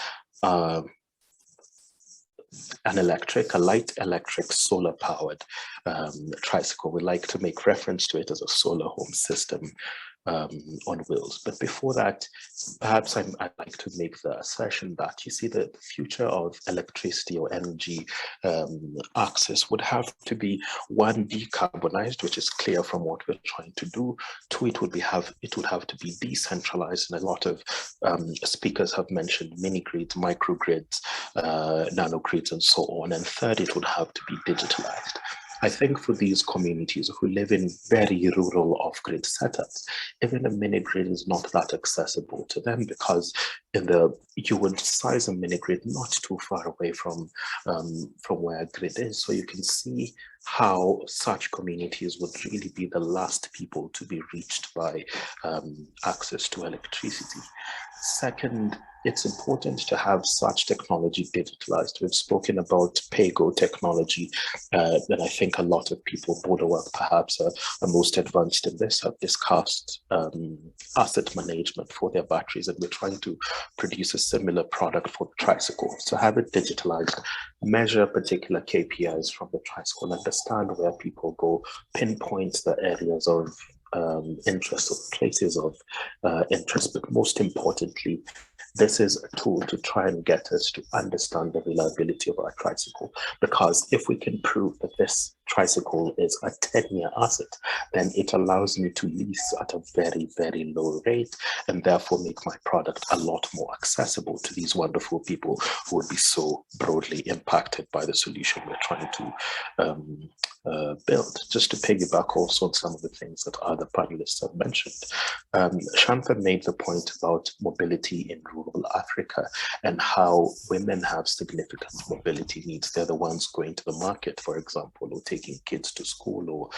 Speaker 7: a light electric solar powered tricycle. We like to make reference to it as a solar home system on wheels. But before that, perhaps I'd like to make the assertion that you see the future of electricity or energy access would have to be, one, decarbonized, which is clear from what we're trying to do. Two, it would have to be decentralized, and a lot of speakers have mentioned mini grids, microgrids, nanogrids, and so on. And third, it would have to be digitalized. I think for these communities who live in very rural off-grid setups, even a mini grid is not that accessible to them, because you would size a mini grid not too far away from where a grid is. So you can see how such communities would really be the last people to be reached by access to electricity. Second, it's important to have such technology digitalized. We've spoken about pay-go technology, and I think a lot of people, Bodawerk perhaps are most advanced in this, have discussed asset management for their batteries, and we're trying to produce a similar product for the tricycle. So have it digitalized, measure particular KPIs from the tricycle, understand where people go, pinpoint the areas of interest or places of interest, but most importantly, this is a tool to try and get us to understand the reliability of our tricycle. Because if we can prove that this tricycle is a 10-year asset, then it allows me to lease at a very, very low rate, and therefore make my product a lot more accessible to these wonderful people who would be so broadly impacted by the solution we're trying to build. Just to piggyback also on some of the things that other panelists have mentioned, Shantha made the point about mobility in rural Africa and how women have significant mobility needs. They're the ones going to the market, for example, or taking kids to school, or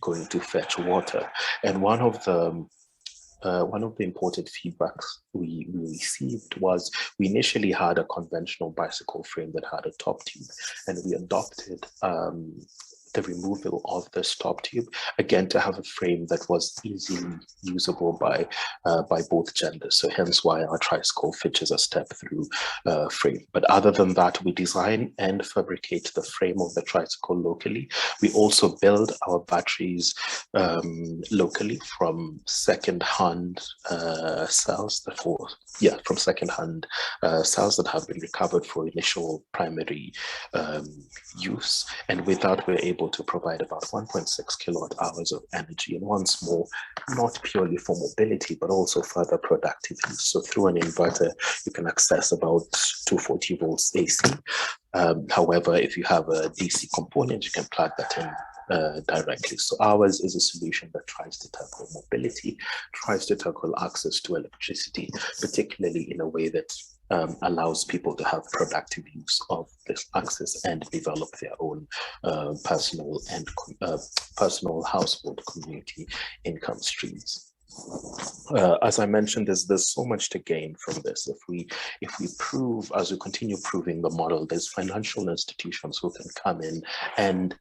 Speaker 7: going to fetch water. And one of the important feedbacks we received was, we initially had a conventional bicycle frame that had a top tube, and we adopted the removal of this top tube, again, to have a frame that was easily usable by both genders. So hence why our tricycle features a step-through frame. But other than that, we design and fabricate the frame of the tricycle locally. We also build our batteries locally from second-hand cells from second-hand cells that have been recovered for initial primary use. And with that, we're able to provide about 1.6 kilowatt hours of energy, and once more, not purely for mobility, but also further productive use. So through an inverter, you can access about 240 volts AC. However, if you have a DC component, you can plug that in directly. So ours is a solution that tries to tackle mobility, tries to tackle access to electricity, particularly in a way that allows people to have productive use of this access and develop their own personal household community income streams. As I mentioned, there's so much to gain from this. If we prove, as we continue proving the model, there's financial institutions who can come in and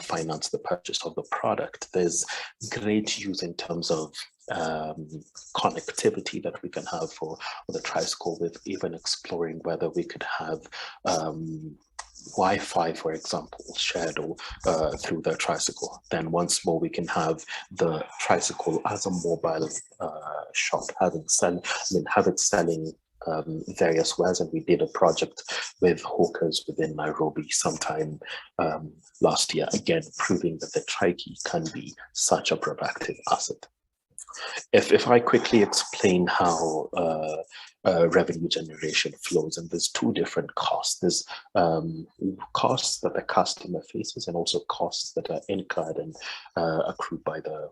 Speaker 7: finance the purchase of the product. There's great use in terms of connectivity that we can have for the tricycle, with even exploring whether we could have Wi-Fi, for example, shared through the tricycle. Then once more, we can have the tricycle as a mobile shop, have it selling various wares. And we did a project with hawkers within Nairobi sometime last year, again proving that the TryKe can be such a productive asset. If I quickly explain how revenue generation flows, and there's two different costs. There's costs that the customer faces, and also costs that are incurred and accrued by the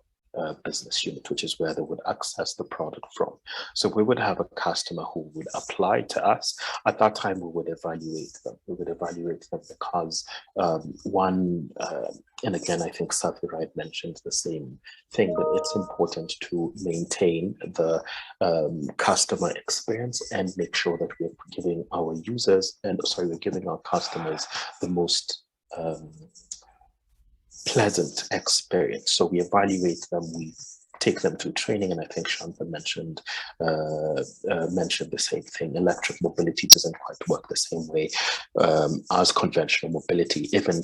Speaker 7: business unit, which is where they would access the product from. So we would have a customer who would apply to us. At that time, we would evaluate them. We would evaluate them because and again, I think Safiride mentioned the same thing, that it's important to maintain the customer experience and make sure that we're giving our we're giving our customers the most pleasant experience. So we evaluate them, we take them through training. And I think Shantha mentioned the same thing. Electric mobility doesn't quite work the same way as conventional mobility, even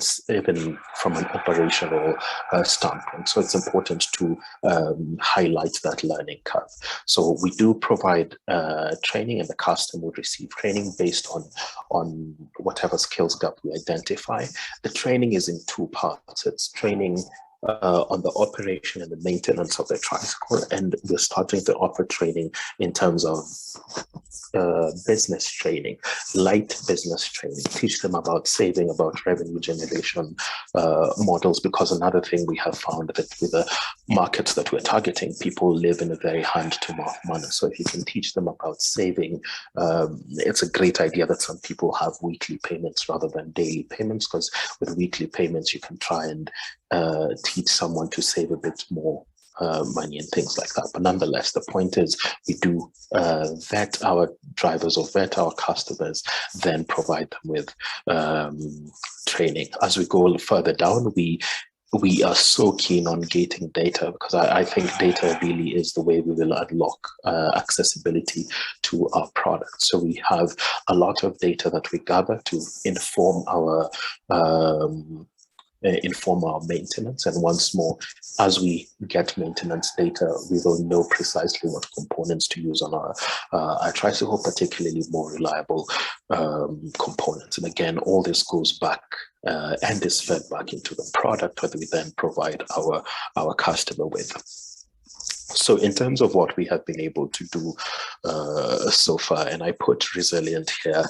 Speaker 7: from an operational standpoint. So it's important to highlight that learning curve. So we do provide training, and the customer will receive training based on whatever skills gap we identify. The training is in two parts. It's training on the operation and the maintenance of the tricycle, and we're starting to offer training in terms of business training, light business training, teach them about saving, about revenue generation models, because another thing we have found that with the markets that we're targeting, people live in a very hand-to-mouth manner. So if you can teach them about saving, it's a great idea that some people have weekly payments rather than daily payments, because with weekly payments, you can try and teach someone to save a bit more money and things like that. But nonetheless, the point is we do vet our drivers or vet our customers, then provide them with training. As we go further down, we are so keen on gating data, because I think data really is the way we will unlock accessibility to our products. So we have a lot of data that we gather to inform our maintenance. And once more, as we get maintenance data, we will know precisely what components to use on our tricycle, particularly more reliable components. And again, all this goes back and is fed back into the product that we then provide our customer with. So in terms of what we have been able to do so far, and I put resilient here,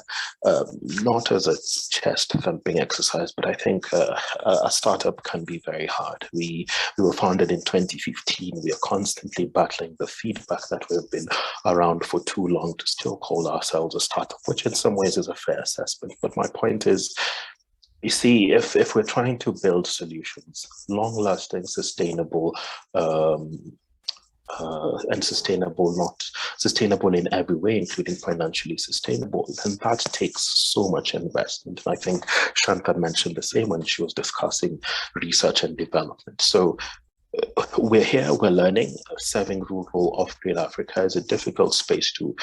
Speaker 7: not as a chest thumping exercise, but I think a startup can be very hard. We were founded in 2015. We are constantly battling the feedback that we've been around for too long to still call ourselves a startup, which in some ways is a fair assessment. But my point is, you see, if we're trying to build solutions, long-lasting, sustainable, and sustainable, not sustainable in every way, including financially sustainable, then that takes so much investment. And I think Shantha mentioned the same when she was discussing research and development. So we're here, we're learning. Serving rural off-grid Africa is a difficult space to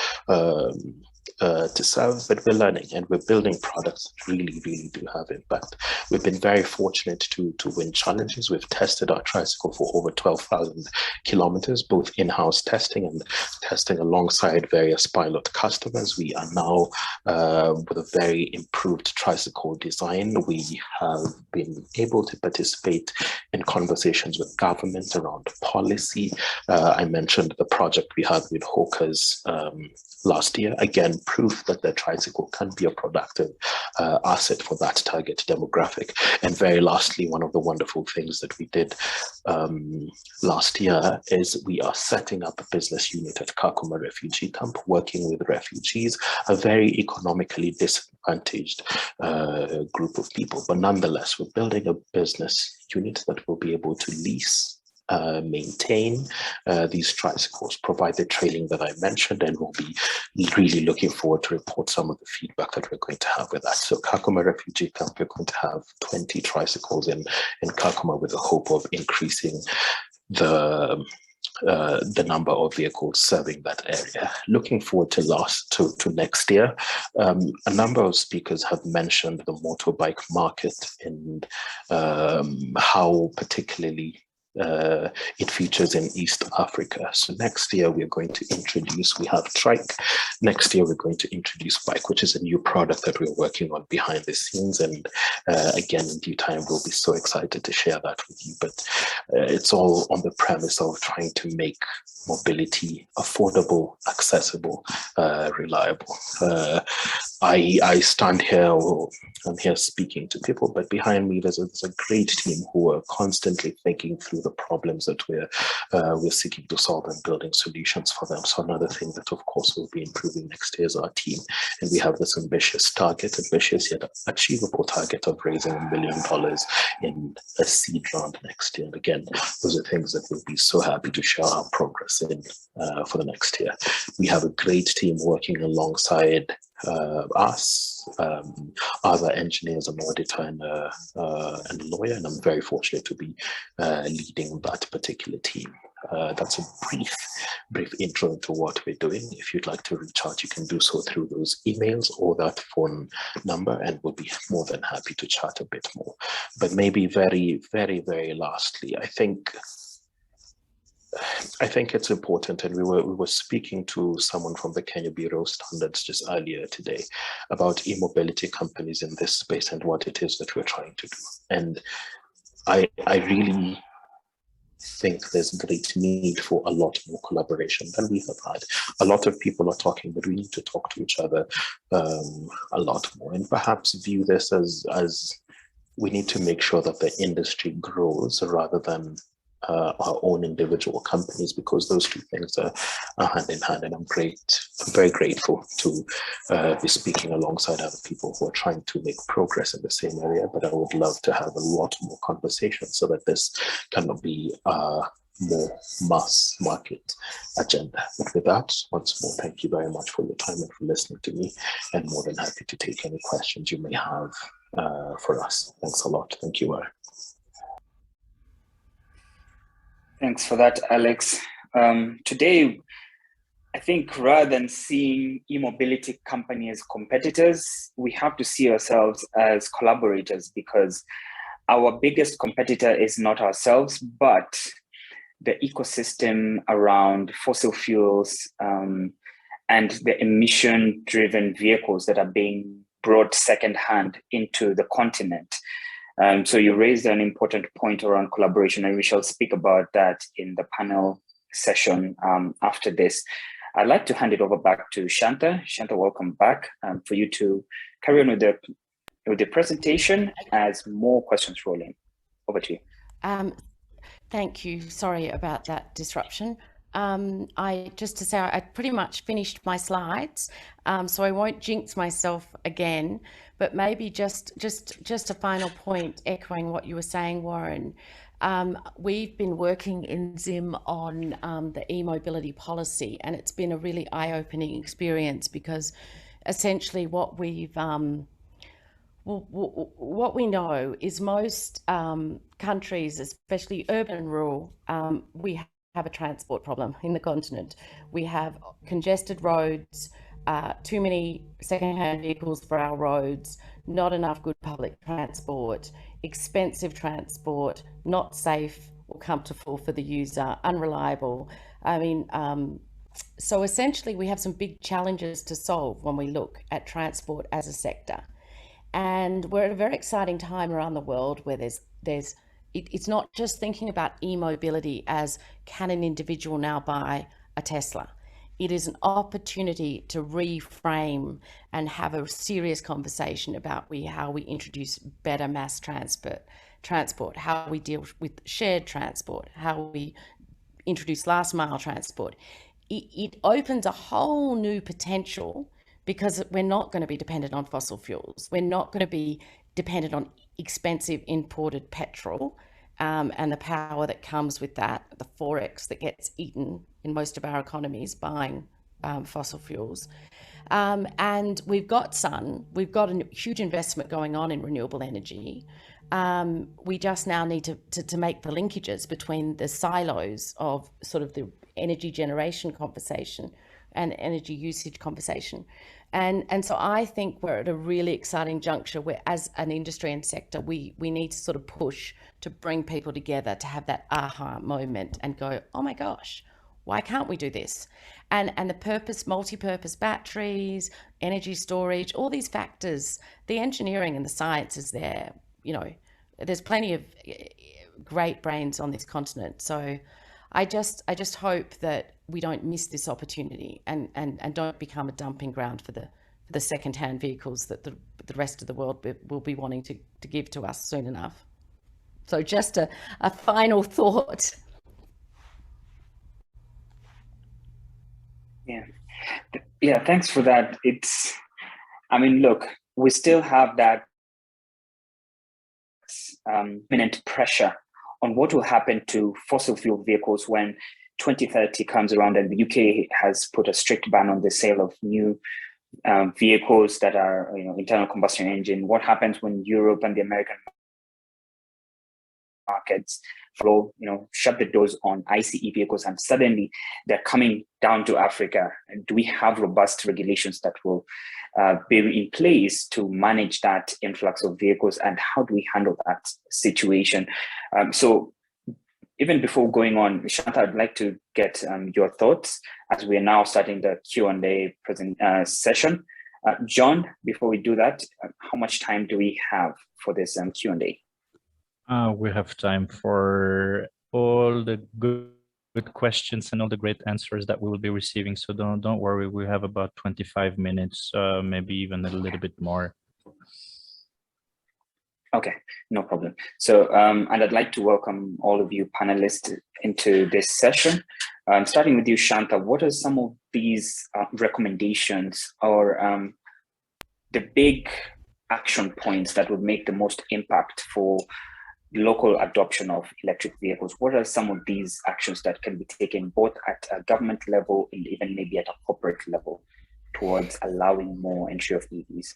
Speaker 7: serve, but we're learning and we're building products that really, really do have impact. We've been very fortunate to win challenges. We've tested our tricycle for over 12,000 kilometers, both in-house testing and testing alongside various pilot customers. We are now with a very improved tricycle design. We have been able to participate in conversations with government around policy. I mentioned the project we had with hawkers last year. Again, proof that the tricycle can be a productive asset for that target demographic. And very lastly, one of the wonderful things that we did last year is we are setting up a business unit at Kakuma refugee camp, working with refugees, a very economically disadvantaged group of people. But nonetheless, we're building a business unit that will be able to lease, maintain these tricycles, provide the training that I mentioned, and we'll be really looking forward to report some of the feedback that we're going to have with that. So Kakuma refugee camp, we're going to have 20 tricycles in Kakuma, with the hope of increasing the number of vehicles serving that area. Looking forward to next year. A number of speakers have mentioned the motorbike market and how particularly it features in East Africa. So next year we're going to introduce, we have TryKe. Next year we're going to introduce Bike, which is a new product that we're working on behind the scenes. And again, in due time, we'll be so excited to share that with you. But it's all on the premise of trying to make mobility affordable, accessible, reliable. I stand here, I'm here speaking to people, but behind me there's a great team who are constantly thinking through the problems that we're seeking to solve and building solutions for them. So another thing that of course will be improving next year is our team. And we have this ambitious yet achievable target of raising $1 million in a seed round next year. And again, those are things that we'll be so happy to share our progress in for the next year. We have a great team working alongside us, other engineers, an auditor, and a lawyer, and I'm very fortunate to be leading that particular team. That's a brief intro into what we're doing. If you'd like to reach out, you can do so through those emails or that phone number, and we'll be more than happy to chat a bit more. But maybe very, very, very lastly, I think it's important, and we were speaking to someone from the Kenya Bureau of Standards just earlier today about e-mobility companies in this space and what it is that we're trying to do. And I really think there's great need for a lot more collaboration than we have had. A lot of people are talking, but we need to talk to each other a lot more, and perhaps view this as we need to make sure that the industry grows rather than our own individual companies, because those two things are hand in hand. And I'm very grateful to be speaking alongside other people who are trying to make progress in the same area. But I would love to have a lot more conversation so that this cannot be a more mass market agenda. But with that, once more, thank you very much for your time and for listening to me, and more than happy to take any questions you may have for us. Thanks a lot. Thank you.
Speaker 1: Thanks for that, Alex. Today, I think rather than seeing e-mobility companies as competitors, we have to see ourselves as collaborators, because our biggest competitor is not ourselves, but the ecosystem around fossil fuels and the emission-driven vehicles that are being brought secondhand into the continent. So you raised an important point around collaboration, and we shall speak about that in the panel session after this. I'd like to hand it over back to Shantha. Shantha, welcome back, for you to carry on with the presentation as more questions roll in. Over to you.
Speaker 6: Thank you. Sorry about that disruption. Just to say, I pretty much finished my slides, so I won't jinx myself again. But maybe just a final point, echoing what you were saying, Warren. We've been working in Zim on the e-mobility policy, and it's been a really eye-opening experience, because essentially what we know is most countries, especially urban and rural, we have a transport problem in the continent. We have congested roads, too many second-hand vehicles for our roads, not enough good public transport, expensive transport, not safe or comfortable for the user, unreliable. I mean, so essentially we have some big challenges to solve when we look at transport as a sector. And we're at a very exciting time around the world where it's not just thinking about e-mobility as, can an individual now buy a Tesla? It is an opportunity to reframe and have a serious conversation about how we introduce better mass transport, how we deal with shared transport, how we introduce last mile transport. It opens a whole new potential, because we're not going to be dependent on fossil fuels. We're not going to be dependent on expensive imported petrol and the power that comes with that, the forex that gets eaten in most of our economies buying fossil fuels. And we've got sun, we've got a huge investment going on in renewable energy. We just now need to make the linkages between the silos of sort of the energy generation conversation and energy usage conversation. And so I think we're at a really exciting juncture where, as an industry and sector, we need to sort of push to bring people together to have that aha moment and go, oh my gosh, why can't we do this? And the multi-purpose batteries, energy storage, all these factors, the engineering and the science is there. You know, there's plenty of great brains on this continent. So I just hope that we don't miss this opportunity and don't become a dumping ground for the second-hand vehicles that the rest of the world will be wanting to give to us soon enough. So just a final thought.
Speaker 1: Yeah, thanks for that. I mean, look, we still have that imminent pressure on what will happen to fossil fuel vehicles when 2030 comes around and the UK has put a strict ban on the sale of new vehicles that are, internal combustion engine. What happens when Europe and the American markets, flow, shut the doors on ICE vehicles, and suddenly they're coming down to Africa. Do we have robust regulations that will be in place to manage that influx of vehicles, and how do we handle that situation? So even before going on, Shantha, I'd like to get your thoughts as we are now starting the Q&A session. John, before we do that, how much time do we have for this Q&A?
Speaker 2: We have time for all the good questions and all the great answers that we will be receiving. So don't worry, we have about 25 minutes, maybe even a little bit more.
Speaker 1: Okay, no problem. So, and I'd like to welcome all of you panelists into this session. Starting with you, Shantha, what are some of these recommendations or the big action points that would make the most impact for local adoption of electric vehicles? What are some of these actions that can be taken both at a government level and even maybe at a corporate level towards allowing more entry of EVs?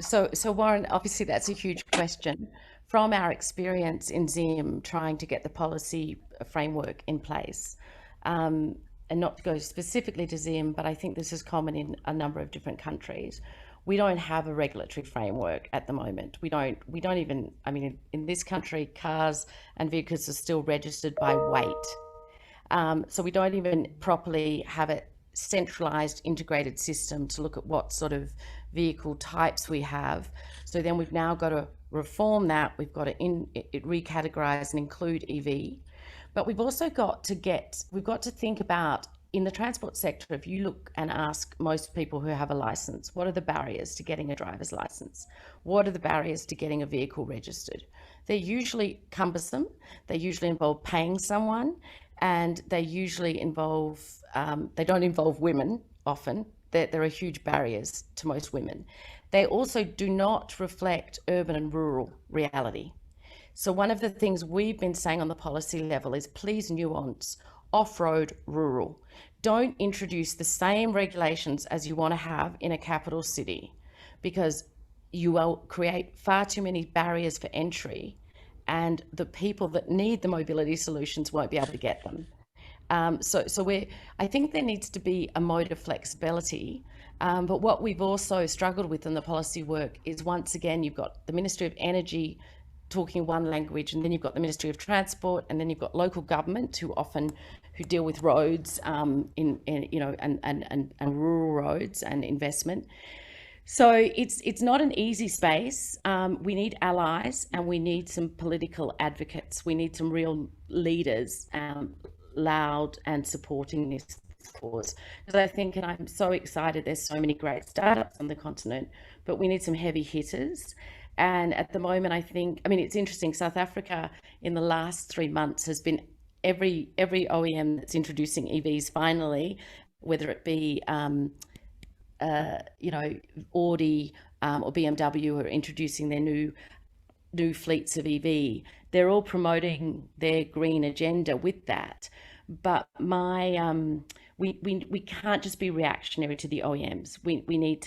Speaker 6: So Warren, obviously that's a huge question. From our experience in Zim trying to get the policy framework in place, and not to go specifically to Zim, but I think this is common in a number of different countries. We don't have a regulatory framework at the moment. We don't even, I mean, in this country, cars and vehicles are still registered by weight. So we don't even properly have a centralized integrated system to look at what sort of vehicle types we have. So then we've now got to reform that. We've got to recategorize and include EV, but we've also got to think about, in the transport sector, if you look and ask most people who have a license, what are the barriers to getting a driver's license? What are the barriers to getting a vehicle registered? They're usually cumbersome. They usually involve paying someone, and they usually involve, they don't involve women often. There are huge barriers to most women. They also do not reflect urban and rural reality. So one of the things we've been saying on the policy level is please nuance off-road rural. Don't introduce the same regulations as you want to have in a capital city, because you will create far too many barriers for entry, and the people that need the mobility solutions won't be able to get them. I think there needs to be a mode of flexibility, but what we've also struggled with in the policy work is, once again, you've got the Ministry of Energy talking one language, and then you've got the Ministry of Transport, and then you've got local government who deal with roads, and rural roads and investment. So it's not an easy space. We need allies, and we need some political advocates. We need some real leaders, loud and supporting this cause. Because I think, and I'm so excited, there's so many great startups on the continent, but we need some heavy hitters. And at the moment, I think, I mean, it's interesting, South Africa in the last 3 months has been every OEM that's introducing EVs finally, whether it be Audi or BMW are introducing their new fleets of EV. They're all promoting their green agenda with that. But we can't just be reactionary to the OEMs. We need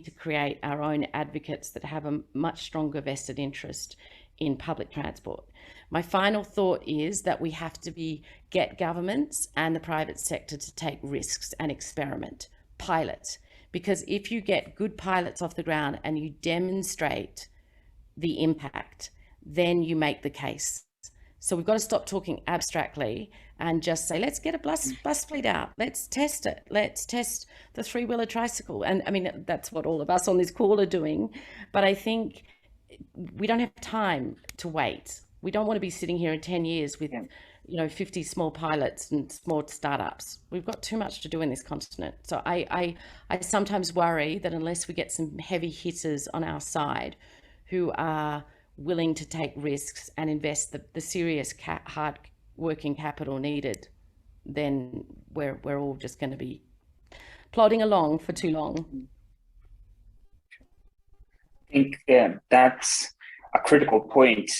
Speaker 6: to create our own advocates that have a much stronger vested interest in public transport. My final thought is that we have to get governments and the private sector to take risks and experiment, pilot. Because if you get good pilots off the ground and you demonstrate the impact, then you make the case. So we've got to stop talking abstractly and just say, let's get a bus fleet out. Let's test it. Let's test the three-wheeler tricycle. And I mean, that's what all of us on this call are doing. But I think we don't have time to wait. We don't want to be sitting here in 10 years with 50 small pilots and small startups. We've got too much to do in this continent. So I sometimes worry that unless we get some heavy hitters on our side who are willing to take risks and invest the serious hard working capital needed, then we're all just going to be plodding along for too long.
Speaker 1: I think that's a critical point.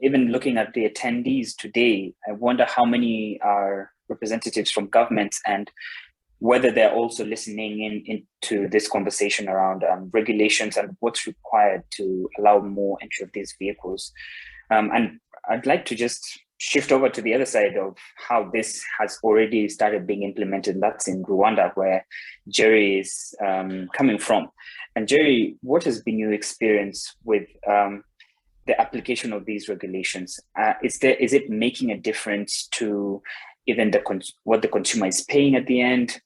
Speaker 1: Even looking at the attendees today, I wonder how many are representatives from governments and whether they're also listening into this conversation around regulations and what's required to allow more entry of these vehicles. And I'd like to just shift over to the other side of how this has already started being implemented. That's in Rwanda, where Jerry is coming from. And Jerry, what has been your experience with the application of these regulations? Is it making a difference to even what the consumer is paying at the end,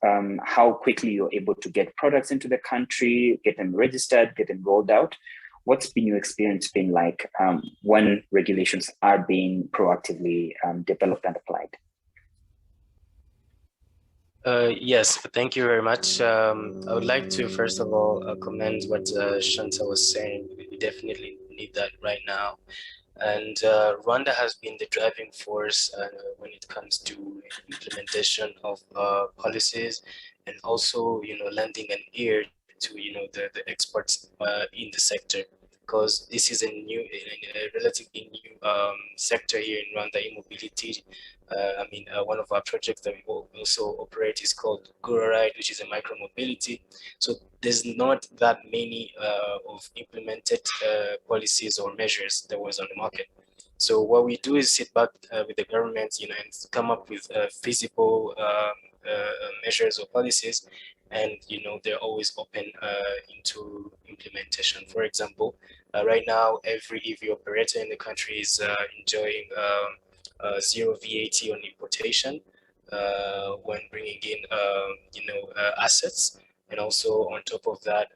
Speaker 1: how quickly you're able to get products into the country, get them registered, get them rolled out? What's been your experience been like when regulations are being proactively developed and applied?
Speaker 5: Yes, thank you very much. I would like to first of all commend what Shantha was saying. We definitely need that right now. And Rwanda has been the driving force when it comes to implementation of policies, and also, lending an ear to, the experts in the sector, because this is a relatively new sector here in Rwanda, e-mobility. One of our projects that we also operate is called GuruRide, which is a micro mobility. So there's not that many of implemented policies or measures that was on the market. So what we do is sit back with the government, and come up with feasible measures or policies, and they're always open into implementation. For example, right now every EV operator in the country is enjoying zero VAT on importation when bringing in assets, and also on top of that,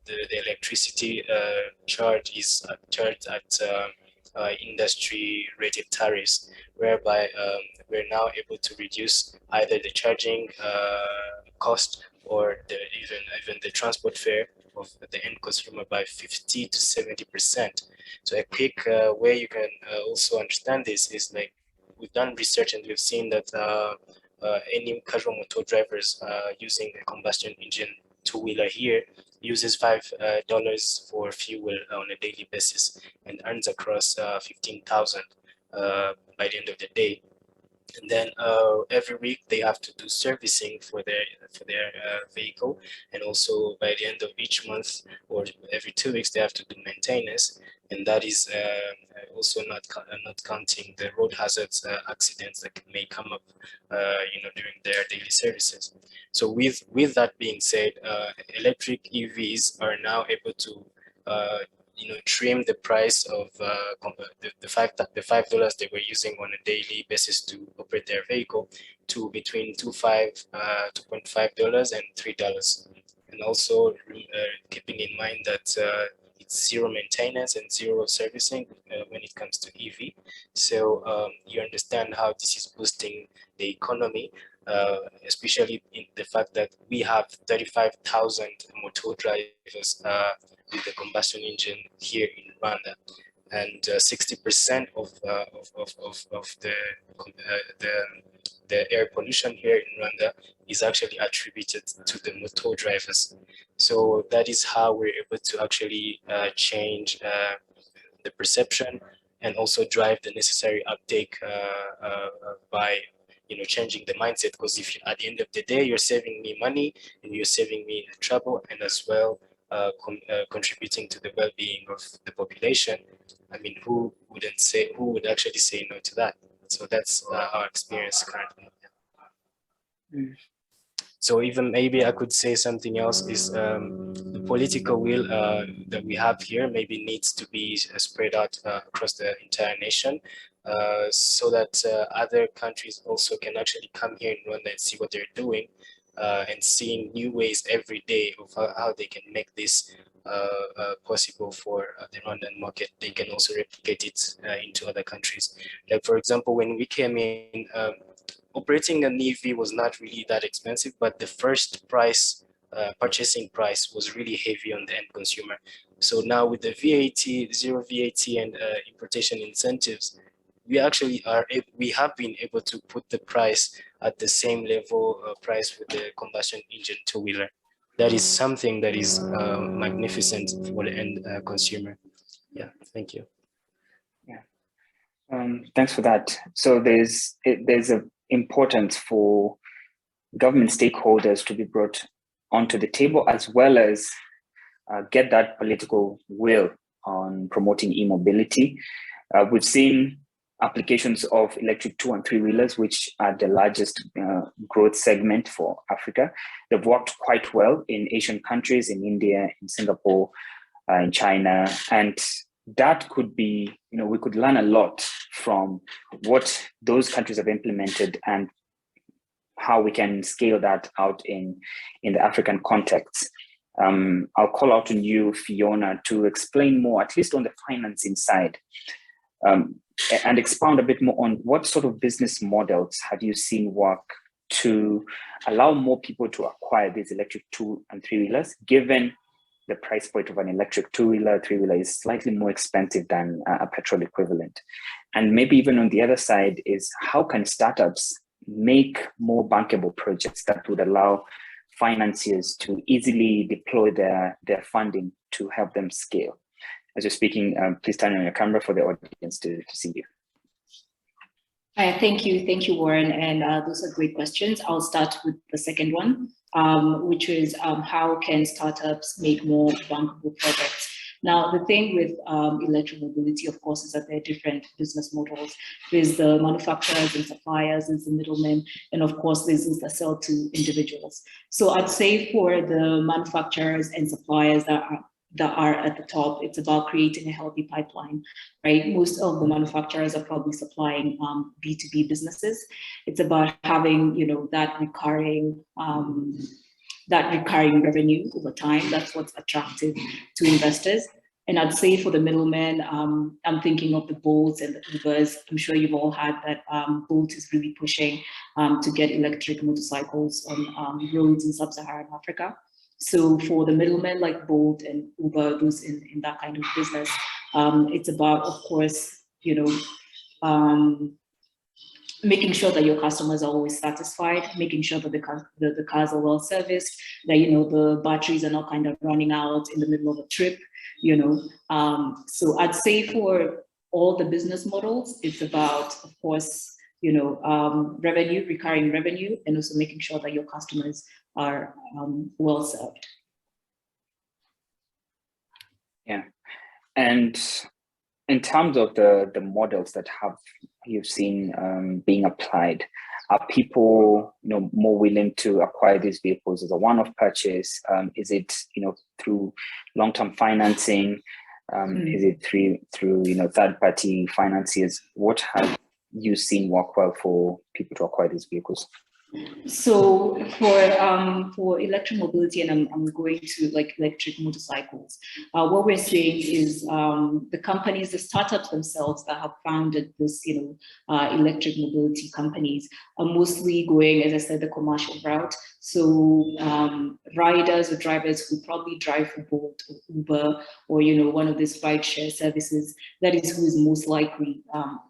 Speaker 5: the electricity charge is charged at industry rated tariffs, whereby we're now able to reduce either the charging cost or even the transport fare of the end consumer by 50 to 70%. So a quick way you can also understand this is, like, we've done research and we've seen that any casual motor drivers using a combustion engine two-wheeler here uses $5 for fuel on a daily basis and earns across 15,000 by the end of the day. And then every week they have to do servicing for their vehicle, and also by the end of each month or every 2 weeks they have to do maintenance, and that is also not counting the road hazards accidents that may come up during their daily services. So with that being said, electric EVs are now able to trim the price of the $5 they were using on a daily basis to operate their vehicle to between $2.5 and $3. And also keeping in mind that it's zero maintenance and zero servicing when it comes to EV. So you understand how this is boosting the economy, especially in the fact that we have 35,000 motor drivers with the combustion engine here in Rwanda, and 60% of the air pollution here in Rwanda is actually attributed to the motor drivers. So that is how we're able to actually change the perception and also drive the necessary uptake by changing the mindset. Because if you, at the end of the day, you're saving me money and you're saving me trouble, and as well contributing to the well-being of the population, who would actually say no to that? So that's our experience currently.
Speaker 1: Mm.
Speaker 5: So even maybe I could say something else is the political will that we have here maybe needs to be spread out across the entire nation, so that other countries also can actually come here in Rwanda and see what they're doing, and seeing new ways every day of how they can make this possible for the Rwandan market. They can also replicate it into other countries. Like, for example, when we came in, operating an EV was not really that expensive, but the first purchasing price was really heavy on the end consumer. So now with the VAT, zero VAT, and importation incentives, we have been able to put the price at the same level price with the combustion engine two-wheeler. That is something that is magnificent for the end consumer. Yeah, thank you.
Speaker 1: Yeah, thanks for that. So there's an importance for government stakeholders to be brought onto the table, as well as get that political will on promoting e-mobility. We've seen applications of electric 2 and 3-wheelers, which are the largest growth segment for Africa. They've worked quite well in Asian countries, in India, in Singapore, in China, and that could be, we could learn a lot from what those countries have implemented and how we can scale that out in the African context. I'll call out on you, Fiona, to explain more, at least on the financing side, and expound a bit more on what sort of business models have you seen work to allow more people to acquire these electric 2 and 3-wheelers, given the price point of an electric 2-wheeler, 3-wheeler is slightly more expensive than a petrol equivalent. And maybe even on the other side is, how can startups make more bankable projects that would allow financiers to easily deploy their funding to help them scale? As you're speaking, please turn on your camera for the audience to see you.
Speaker 3: Thank you, Warren, and those are great questions. I'll start with the second one, which is how can startups make more bankable projects? Now, the thing with electric mobility, of course, is that there are different business models. There's the manufacturers and suppliers, there's the middlemen, and of course, there's those that sell to individuals. So I'd say for the manufacturers and suppliers that are at the top, it's about creating a healthy pipeline, right? Most of the manufacturers are probably supplying B2B businesses. It's about having, that recurring revenue over time. That's what's attractive to investors. And I'd say for the middlemen, I'm thinking of the Bolts and the Ubers. I'm sure you've all heard that Bolt is really pushing to get electric motorcycles on roads in sub-Saharan Africa. So for the middlemen like Bolt and Uber, those in that kind of business, it's about, of course, making sure that your customers are always satisfied, making sure that the cars are well serviced, that the batteries are not kind of running out in the middle of a trip. So I'd say for all the business models, it's about, of course, revenue, recurring revenue, and also making sure that your customers are well served.
Speaker 1: Yeah, and in terms of the models that you've seen being applied, are people more willing to acquire these vehicles as a one-off purchase? Is it through long-term financing? Is it through third-party financiers? What have you seen work well for people to acquire these vehicles?
Speaker 3: So for electric mobility, and I'm going to electric motorcycles, what we're seeing is the companies, the startups themselves that have founded this, electric mobility companies are mostly going, as I said, the commercial route. So riders or drivers who probably drive for Bolt or Uber or one of these rideshare services, that is who is most likely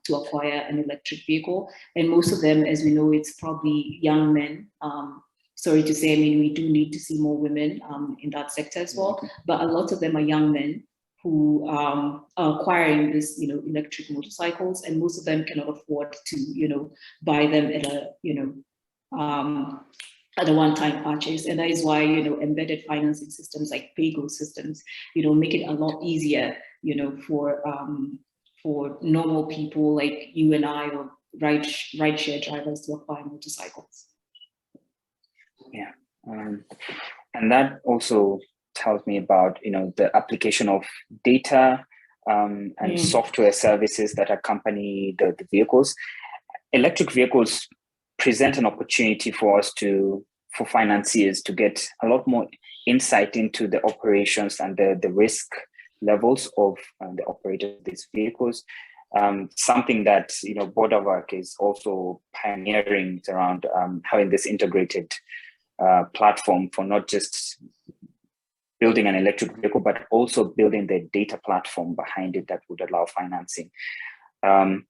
Speaker 3: to acquire an electric vehicle. And most of them, as we know, it's probably young men. Sorry to say, we do need to see more women in that sector as well. But a lot of them are young men who are acquiring this, electric motorcycles, and most of them cannot afford to, buy them at a one-time purchase. And that is why, embedded financing systems like PayGo systems, make it a lot easier, for normal people like you and I or rideshare drivers to acquire motorcycles.
Speaker 1: Yeah, and that also tells me about the application of data and software services that accompany the vehicles. Electric vehicles present an opportunity for us for financiers to get a lot more insight into the operations and the risk levels of the operator of these vehicles. Something that Bodawerk is also pioneering around having this integrated platform for not just building an electric vehicle, but also building the data platform behind it that would allow financing. And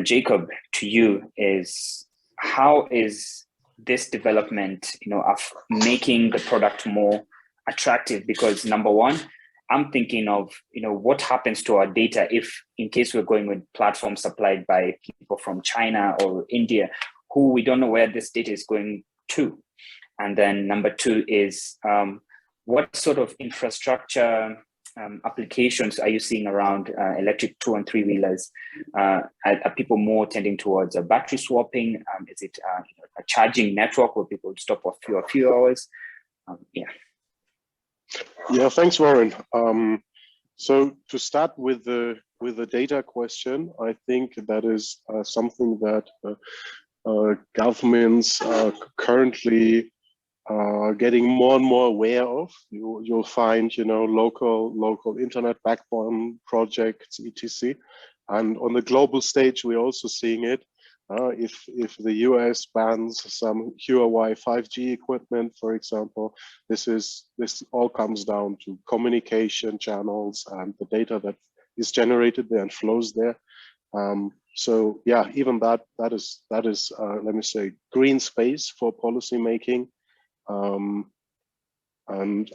Speaker 1: Jakob, to you, is how is this development, of making the product more attractive? Because number one, I'm thinking of, what happens to our data if, in case we're going with platforms supplied by people from China or India, who we don't know where this data is going to. And then number two is, what sort of infrastructure applications are you seeing around electric 2- and 3-wheelers? Are people more tending towards battery swapping? Is it a charging network where people stop for a few hours?
Speaker 4: Yeah, thanks, Warren. So to start with the data question, I think that is something that governments are currently getting more and more aware of. You'll find, local internet backbone projects, etc. And on the global stage, we're also seeing it. If the US bans some Huawei 5G equipment, for example, this all comes down to communication channels and the data that is generated there and flows there. So yeah, even that is let me say, green space for policy making. And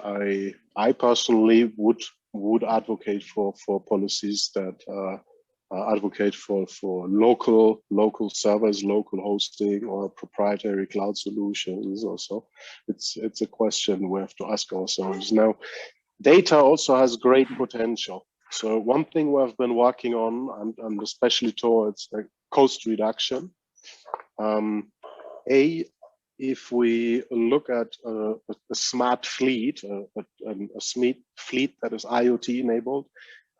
Speaker 4: I personally would advocate for policies that advocate for local servers, local hosting, or proprietary cloud solutions. Also, it's a question we have to ask ourselves. Now, data also has great potential. So one thing we have been working on, and especially towards cost reduction. If we look at a smart fleet, a smart fleet that is IoT enabled,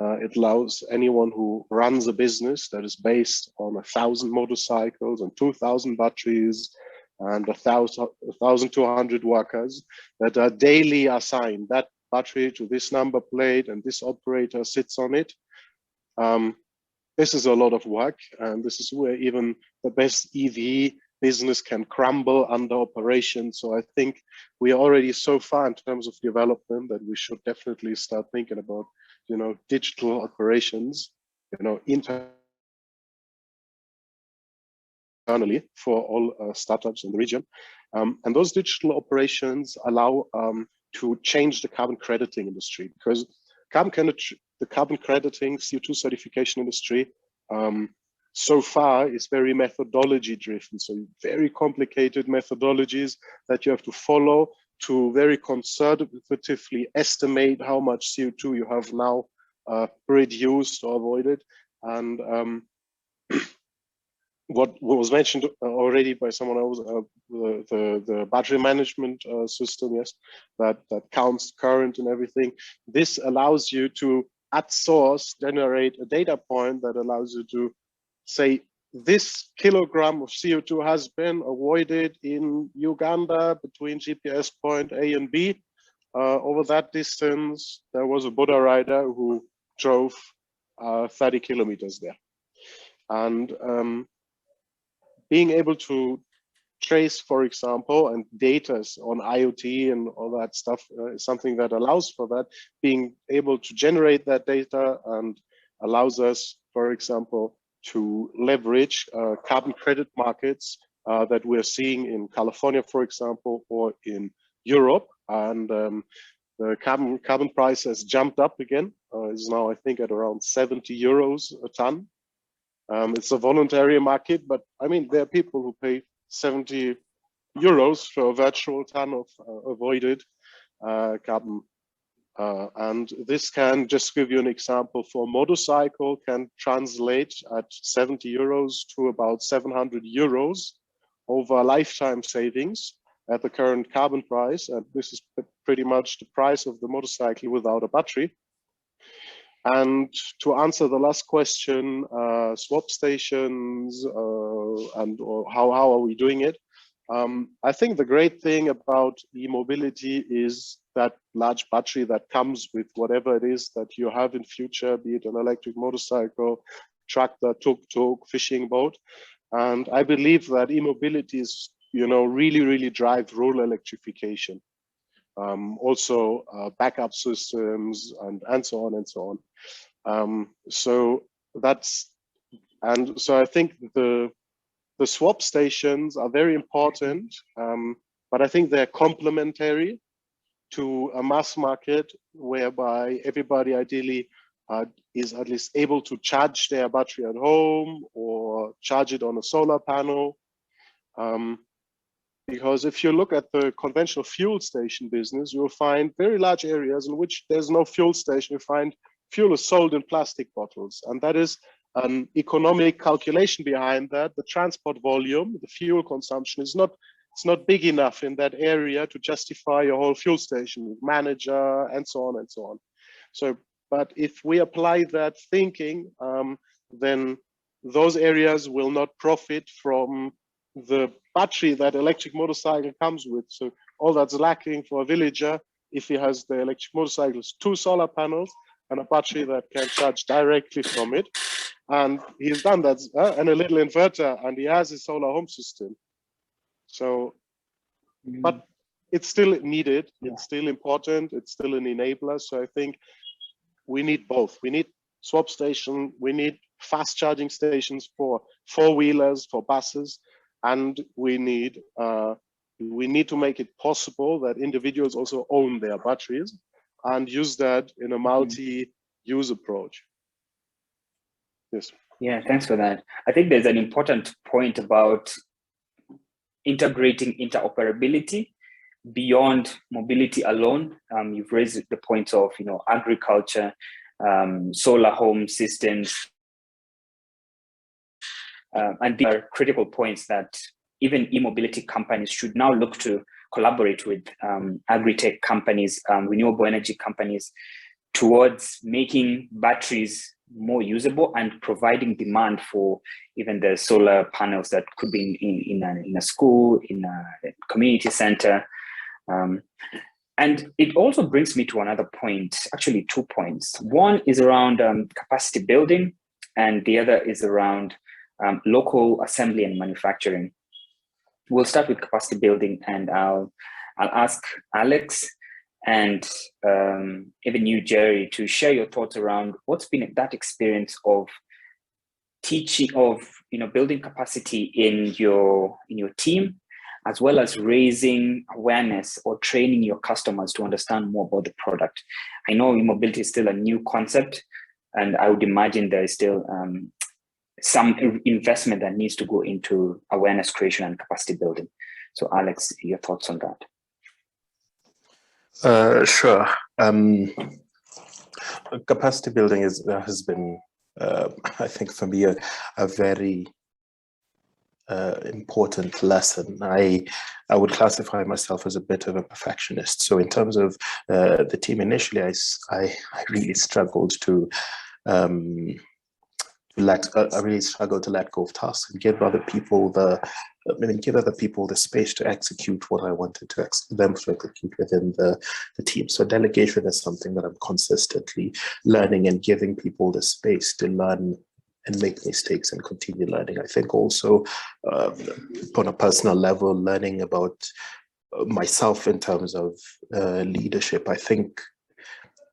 Speaker 4: it allows anyone who runs a business that is based on 1,000 motorcycles and 2,000 batteries and 1,200 workers that are daily assigned that battery to this number plate and this operator sits on it. This is a lot of work, and this is where even the best EV business can crumble under operation. So I think we are already so far in terms of development that we should definitely start thinking about, digital operations, internally for all startups in the region. And those digital operations allow to change the carbon crediting industry, because the carbon crediting CO2 certification industry so far is very methodology driven. So very complicated methodologies that you have to follow to very conservatively estimate how much CO2 you have now reduced or avoided. And what was mentioned already by someone else, the battery management system, yes, that counts current and everything. This allows you to, at source, generate a data point that allows you to say, this kilogram of CO2 has been avoided in Uganda between GPS point A and B. Over that distance, there was a Boda rider who drove 30 kilometers there. And being able to trace, for example, and data on IoT and all that stuff is something that allows for that. Being able to generate that data and allows us, for example, to leverage carbon credit markets that we're seeing in California, for example, or in Europe. And the carbon price has jumped up again. Is now, I think, at around 70 euros a ton. It's a voluntary market, but I mean, there are people who pay 70 euros for a virtual ton of avoided carbon. And this can, just give you an example, for a motorcycle can translate at 70 euros to about 700 euros over lifetime savings at the current carbon price. And this is pretty much the price of the motorcycle without a battery. And to answer the last question, swap stations and how are we doing it? I think the great thing about e-mobility is that large battery that comes with whatever it is that you have in future, be it an electric motorcycle, tractor, tuk-tuk, fishing boat. And I believe that e-mobility is, really drive rural electrification. Also backup systems and so on and so on. So I think the swap stations are very important, but I think they're complementary to a mass market whereby everybody ideally is at least able to charge their battery at home or charge it on a solar panel. Because if you look at the conventional fuel station business, you'll find very large areas in which there's no fuel station. You find fuel is sold in plastic bottles, and that is an economic calculation behind that. The transport volume, the fuel consumption is not, it's not big enough in that area to justify a whole fuel station with manager and so on and so on. So, but if we apply that thinking, then those areas will not profit from the battery that electric motorcycle comes with. So all that's lacking for a villager, if he has the electric motorcycles, 2 solar panels and a battery that can charge directly from it. And he's done that, and a little inverter, and he has his solar home system. So, but it's still needed, it's still important, it's still an enabler. So I think we need both. We need swap station, we need fast charging stations for 4-wheelers, for buses, and we need to make it possible that individuals also own their batteries and use that in a multi-use approach. Yes.
Speaker 1: Yeah, thanks for that. I think there's an important point about integrating interoperability beyond mobility alone. You've raised the point of, agriculture, solar home systems, and these are critical points that even e-mobility companies should now look to collaborate with agri-tech companies, renewable energy companies, towards making batteries more usable and providing demand for even the solar panels that could be in a school, in a community center. And it also brings me to another point, actually 2 points. One is around capacity building, and the other is around local assembly and manufacturing. We'll start with capacity building, and I'll ask Alex and even you, Jerry, to share your thoughts around what's been that experience of teaching, of building capacity in your team, as well as raising awareness or training your customers to understand more about the product. I know e-mobility is still a new concept, and I would imagine there is still some investment that needs to go into awareness creation and capacity building. So Alex, your thoughts on that?
Speaker 7: Sure. Capacity building has been, I think for me, a very important lesson. I would classify myself as a bit of a perfectionist. So in terms of the team initially, I really struggled to let go of tasks and give other people the space to execute what I wanted them to execute within the team. So delegation is something that I'm consistently learning, and giving people the space to learn and make mistakes and continue learning. I think also on a personal level, learning about myself in terms of leadership. I think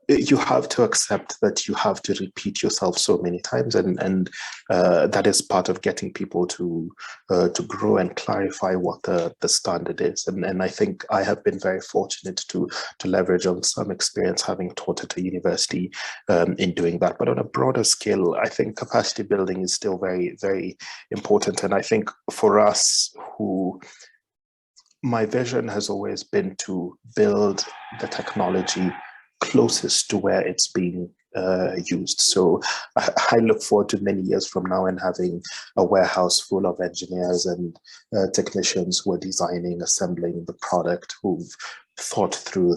Speaker 7: you have to accept that you have to repeat yourself so many times, and that is part of getting people to grow and clarify what the standard is. And I think I have been very fortunate to leverage on some experience having taught at a university in doing that. But on a broader scale, I think capacity building is still very, very important. And I think for us, my vision has always been to build the technology closest to where it's being used. So I look forward to many years from now and having a warehouse full of engineers and technicians who are designing, assembling the product, who've thought through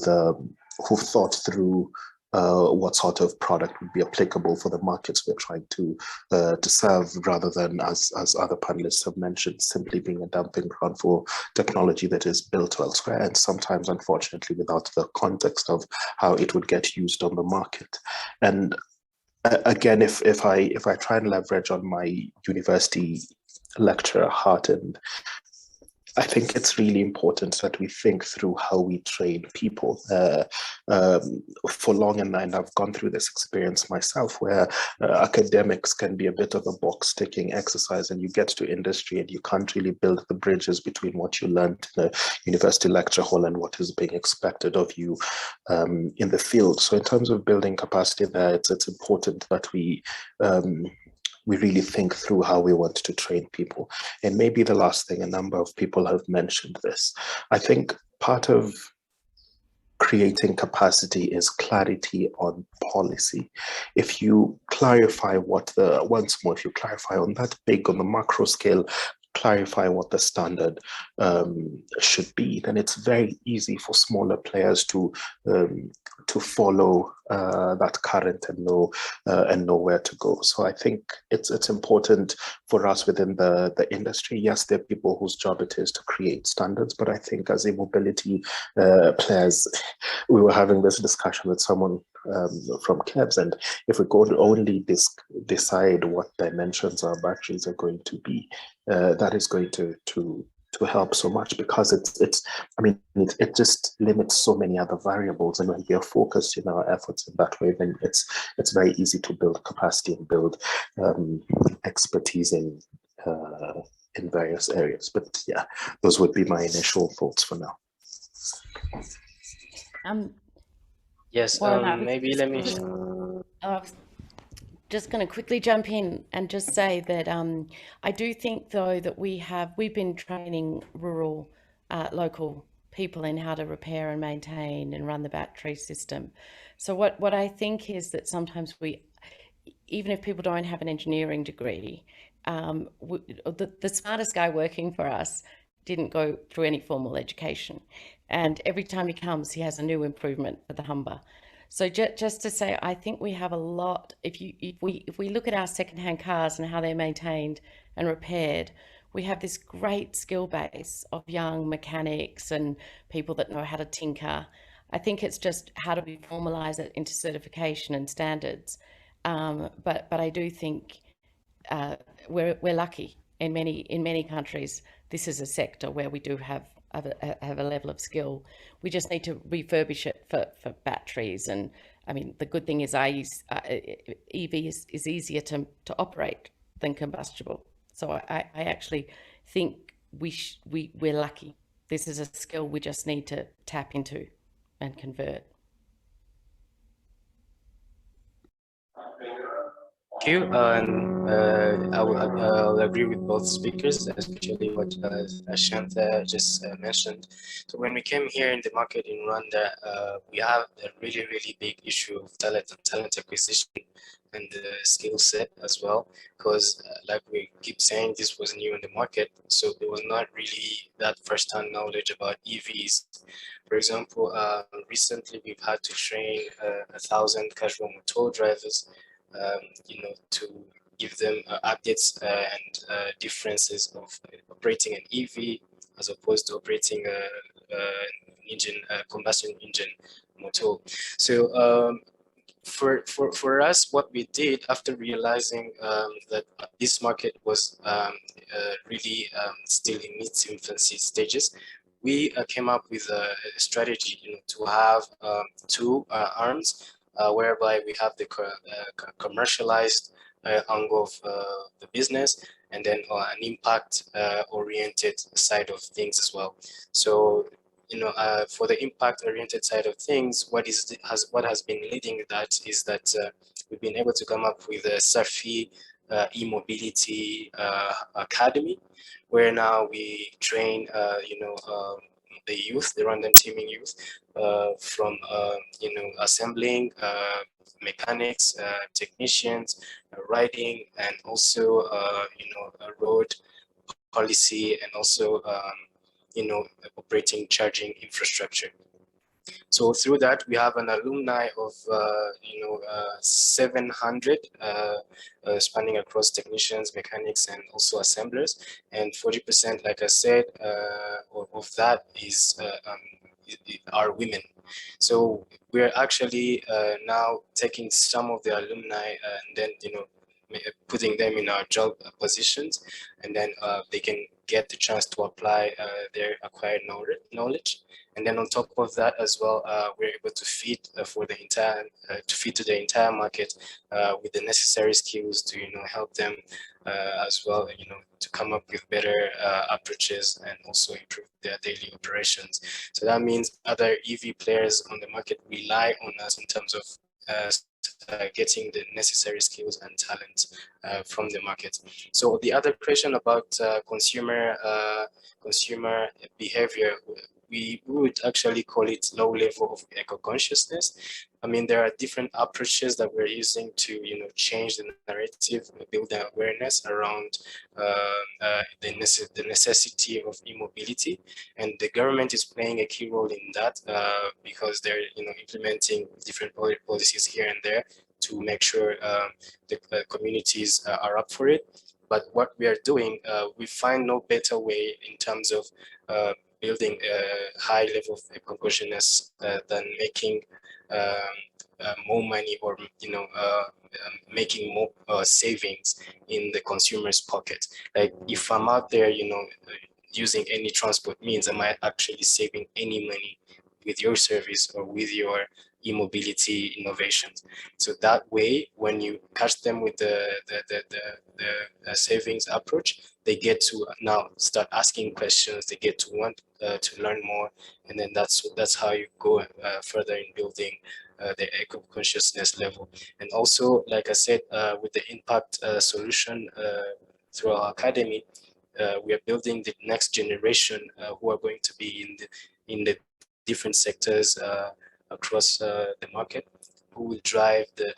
Speaker 7: what sort of product would be applicable for the markets we're trying to serve, rather than, as other panelists have mentioned, simply being a dumping ground for technology that is built elsewhere, and sometimes, unfortunately, without the context of how it would get used on the market. And again, if I try and leverage on my university lecturer heart, and I think it's really important that we think through how we train people. For long, and I've gone through this experience myself, where academics can be a bit of a box-ticking exercise, and you get to industry and you can't really build the bridges between what you learned in a university lecture hall and what is being expected of you in the field. So in terms of building capacity there, it's important that we we really think through how we want to train people. And maybe the last thing, a number of people have mentioned this. I think part of creating capacity is clarity on policy. If you clarify once more, if you clarify on that big, on the macro scale, clarify what the standard should be, then it's very easy for smaller players to follow that current and know where to go. So I think it's important for us within the industry. Yes, there are people whose job it is to create standards, but I think as a mobility players, we were having this discussion with someone from KEBS, and if we go to only decide what dimensions our batteries are going to be, that is going to help so much, because it just limits so many other variables, and when we are focused in our efforts in that way, then it's very easy to build capacity and build expertise in various areas. But yeah, those would be my initial thoughts for now.
Speaker 5: Yes, maybe let me.
Speaker 6: Just going to quickly jump in and just say that I do think, though, that we've been training rural, local people in how to repair and maintain and run the battery system. So what I think is that sometimes even if people don't have an engineering degree, the smartest guy working for us didn't go through any formal education, and every time he comes, he has a new improvement for the Humber. So just to say, I think we have a lot. If we look at our secondhand cars and how they're maintained and repaired, we have this great skill base of young mechanics and people that know how to tinker. I think it's just how do we formalize it into certification and standards. But I do think we're lucky in many countries. This is a sector where we do have a level of skill. We just need to refurbish it for batteries. And I mean, the good thing is EV is easier to operate than combustible. So I actually think we're lucky. This is a skill we just need to tap into and convert.
Speaker 5: Thank you. I'll agree with both speakers, especially what Shantha just mentioned. So when we came here in the market in Rwanda, we have a really, really big issue of talent acquisition and the skill set as well, because like we keep saying, this was new in the market, so there was not really that first-hand knowledge about EVs. For example, recently we've had to train 1,000 casual motor drivers, to give them updates and differences of operating an EV as opposed to operating a combustion engine motor. So for us, what we did after realizing that this market was really still in its infancy stages, we came up with a strategy, to have two arms. Whereby we have the commercialized angle of the business, and then an impact oriented side of things as well. So for the impact oriented side of things, what has been leading that is that we've been able to come up with a Safiride e-mobility academy, where now we train the youth, the Rwandan teaming youth, from assembling, mechanics, technicians, riding, and also road policy, and also operating charging infrastructure. So through that, we have an alumni of 700 spanning across technicians, mechanics, and also assemblers. And 40%, like I said, of that are women. So we're actually now taking some of the alumni and then putting them in our job positions, and then they can get the chance to apply their acquired knowledge. And then on top of that as well, we're able to feed to the entire market with the necessary skills to help them as well, to come up with better approaches and also improve their daily operations. So that means other EV players on the market rely on us in terms of getting the necessary skills and talent from the market. So the other question about consumer behavior, we would actually call it low level of eco-consciousness. I mean, there are different approaches that we're using to, change the narrative, build awareness around the necessity of e-mobility, and the government is playing a key role in that because they're, implementing different policies here and there to make sure the communities are up for it. But what we are doing, we find no better way in terms of building a high level of eco-consciousness than making more money, or making more savings in the consumer's pocket. Like if I'm out there, using any transport means, am I actually saving any money with your service or with your e-mobility innovations? So that way, when you catch them with the savings approach, they get to now start asking questions. They get to want to learn more, and then that's how you go further in building the eco-consciousness level. And also, like I said, with the impact solution through our academy, we are building the next generation who are going to be in the different sectors across the market, who will drive the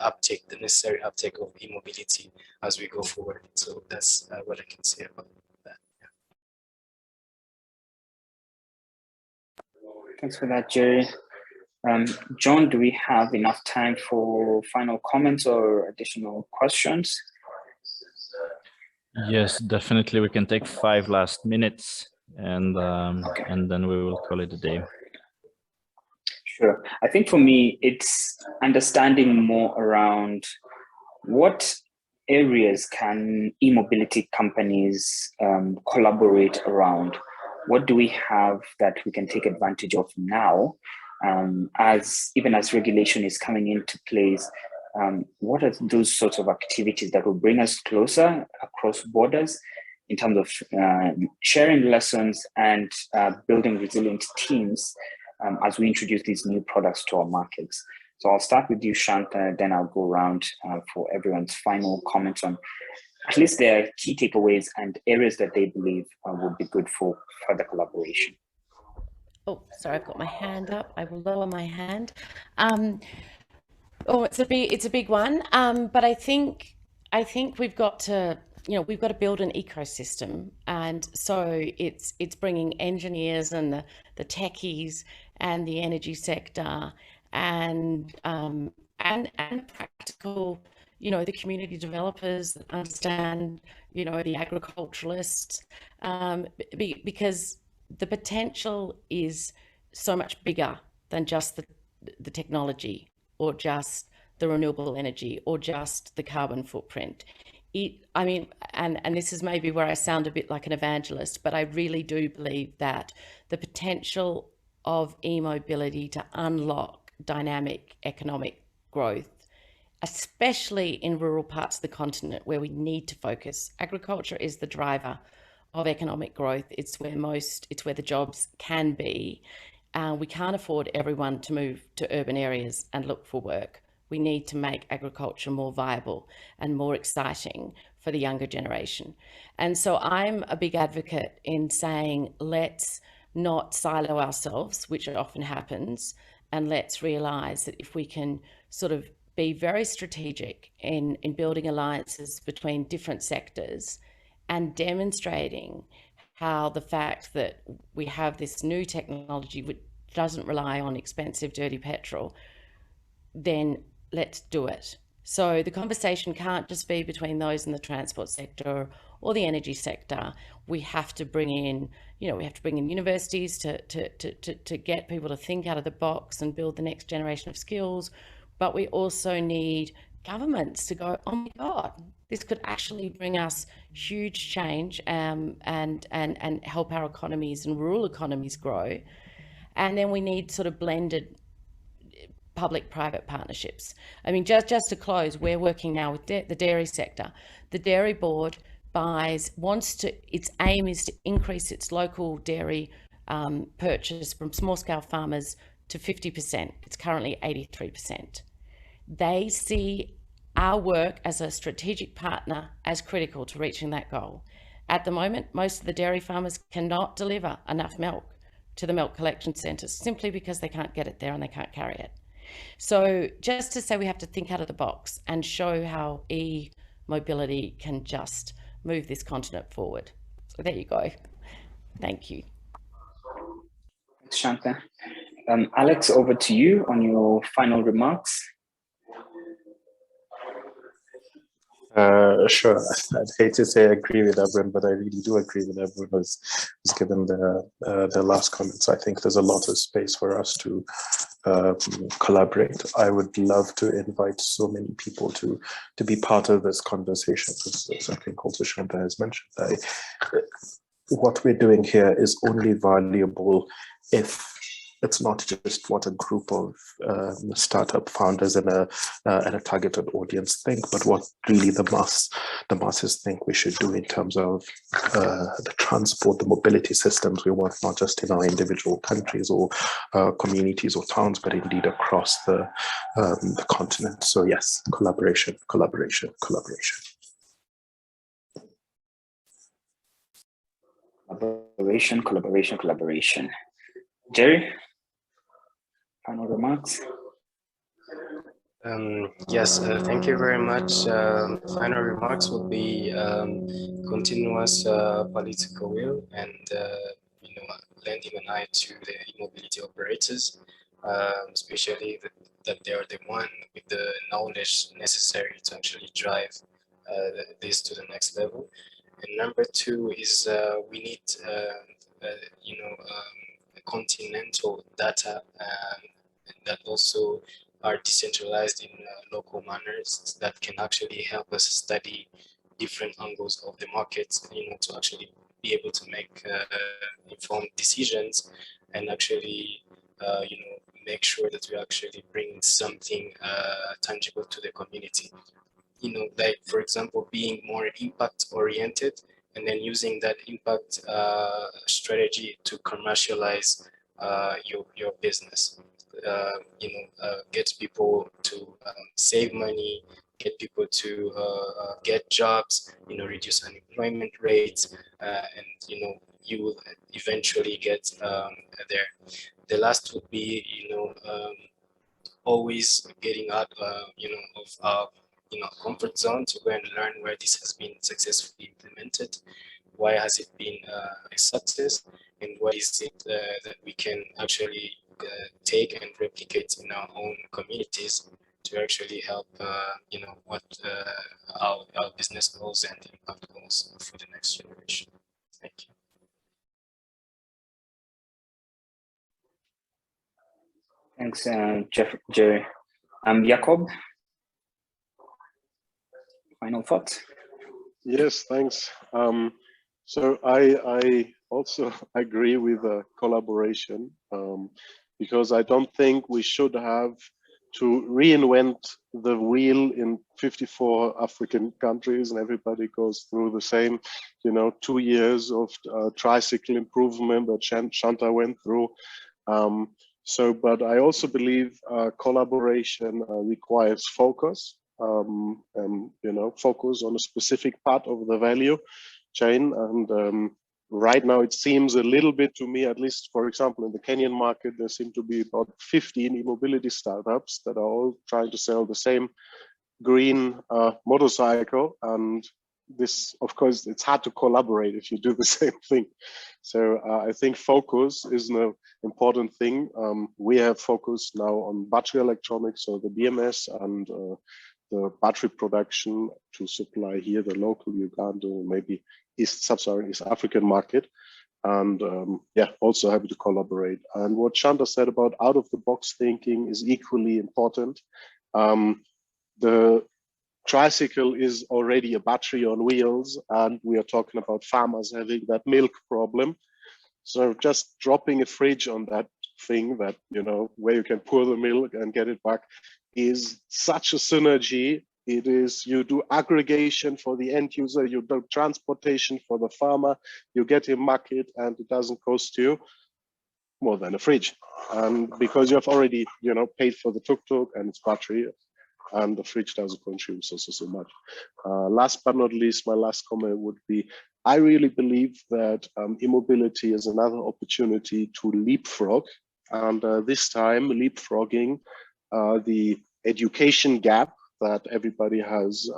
Speaker 5: necessary uptake of e-mobility as we go forward. So that's what I can say about that. Yeah.
Speaker 1: Thanks for that, Jerry. John, do we have enough time for final comments or additional questions?
Speaker 2: Yes, definitely. We can take 5 last minutes, and then we will call it a day.
Speaker 1: Sure. I think for me, it's understanding more around what areas can e-mobility companies collaborate around. What do we have that we can take advantage of now, even as regulation is coming into place? What are those sorts of activities that will bring us closer across borders in terms of sharing lessons and building resilient teams as we introduce these new products to our markets? So I'll start with you, Shantha, then I'll go around for everyone's final comments on at least their key takeaways and areas that they believe would be good for further collaboration.
Speaker 6: Oh, sorry, I've got my hand up. I will lower my hand. Oh, it's a big one. But I think we've got to, we've got to build an ecosystem, and so it's bringing engineers and the techies and the energy sector and practical, the community developers that understand, the agriculturalists, because the potential is so much bigger than just the technology, or just the renewable energy, or just the carbon footprint. And this is maybe where I sound a bit like an evangelist, but I really do believe that the potential of e-mobility to unlock dynamic economic growth, especially in rural parts of the continent where we need to focus. Agriculture is the driver of economic growth. It's where the jobs can be. We can't afford everyone to move to urban areas and look for work. We need to make agriculture more viable and more exciting for the younger generation. And so I'm a big advocate in saying, let's not silo ourselves, which often happens, and let's realize that if we can sort of be very strategic in building alliances between different sectors and demonstrating how the fact that we have this new technology which doesn't rely on expensive, dirty petrol, then let's do it. So the conversation can't just be between those in the transport sector or the energy sector. We have to bring in, universities to get people to think out of the box and build the next generation of skills. But we also need governments to go, oh my God, this could actually bring us huge change and help our economies and rural economies grow. And then we need sort of blended public-private partnerships. I mean, just to close, we're working now with the dairy sector. The dairy board its aim is to increase its local dairy purchase from small-scale farmers to 50%. It's currently 83%. they see our work as a strategic partner as critical to reaching that goal. At the moment, most of the dairy farmers cannot deliver enough milk to the milk collection centres simply because they can't get it there and they can't carry it. So just to say we have to think out of the box and show how e-mobility can just move this continent forward. So there you go. Thank you.
Speaker 1: Thanks, Shantha. Alex, over to you on your final remarks.
Speaker 7: Sure. I'd hate to say I agree with everyone, but I really do agree with everyone who's given the last comments. I think there's a lot of space for us to collaborate. I would love to invite so many people to be part of this conversation, because I think also Shantha has mentioned, what we're doing here is only valuable if it's not just what a group of startup founders and a targeted audience think, but what really the masses think we should do in terms of the transport, the mobility systems we want, not just in our individual countries or communities or towns, but indeed across the continent. So yes, collaboration, collaboration, collaboration.
Speaker 1: Collaboration, collaboration, collaboration. Jerry? Final remarks?
Speaker 5: Yes, thank you very much. Final remarks would be continuous political will and lending an eye to the e-mobility operators, especially that they are the one with the knowledge necessary to actually drive this to the next level. And number two is we need continental data that also are decentralized in local manners that can actually help us study different angles of the market, to actually be able to make informed decisions and actually, make sure that we actually bring something tangible to the community. Like, for example, being more impact oriented and then using that impact strategy to commercialize your business. Get people to save money, get people to get jobs, reduce unemployment rates, and you will eventually get there. The last would be always getting out of our comfort zone to go and learn where this has been successfully implemented, why has it been a success, and what is it that we can actually take and replicate in our own communities to actually help what our business goals and impact goals for the next generation. Thank you.
Speaker 1: Thanks, Jerry. Jakob, final thoughts?
Speaker 4: Yes, thanks. So I also agree with collaboration, because I don't think we should have to reinvent the wheel in 54 African countries, and everybody goes through the same, 2 years of tricycle improvement that Shantha went through. But I also believe collaboration requires focus, focus on a specific part of the value chain. And right now it seems a little bit to me, at least, for example, in the Kenyan market, there seem to be about 15 e-mobility startups that are all trying to sell the same green motorcycle. And this, of course, it's hard to collaborate if you do the same thing. So I think focus is an important thing. We have focused now on battery electronics, so the BMS and the battery production to supply here the local Uganda, maybe Sub-Saharan East African market. And also happy to collaborate. And what Shantha said about out of the box thinking is equally important. The tricycle is already a battery on wheels, and we are talking about farmers having that milk problem. So just dropping a fridge on that thing that, where you can pour the milk and get it back is such a synergy. It is, you do aggregation for the end user, you do transportation for the farmer, you get a market, and it doesn't cost you more than a fridge. And because you have already, paid for the tuk-tuk and its battery, and the fridge doesn't consume so much. Last but not least, my last comment would be, I really believe that e-mobility is another opportunity to leapfrog, and this time leapfrogging the education gap that everybody has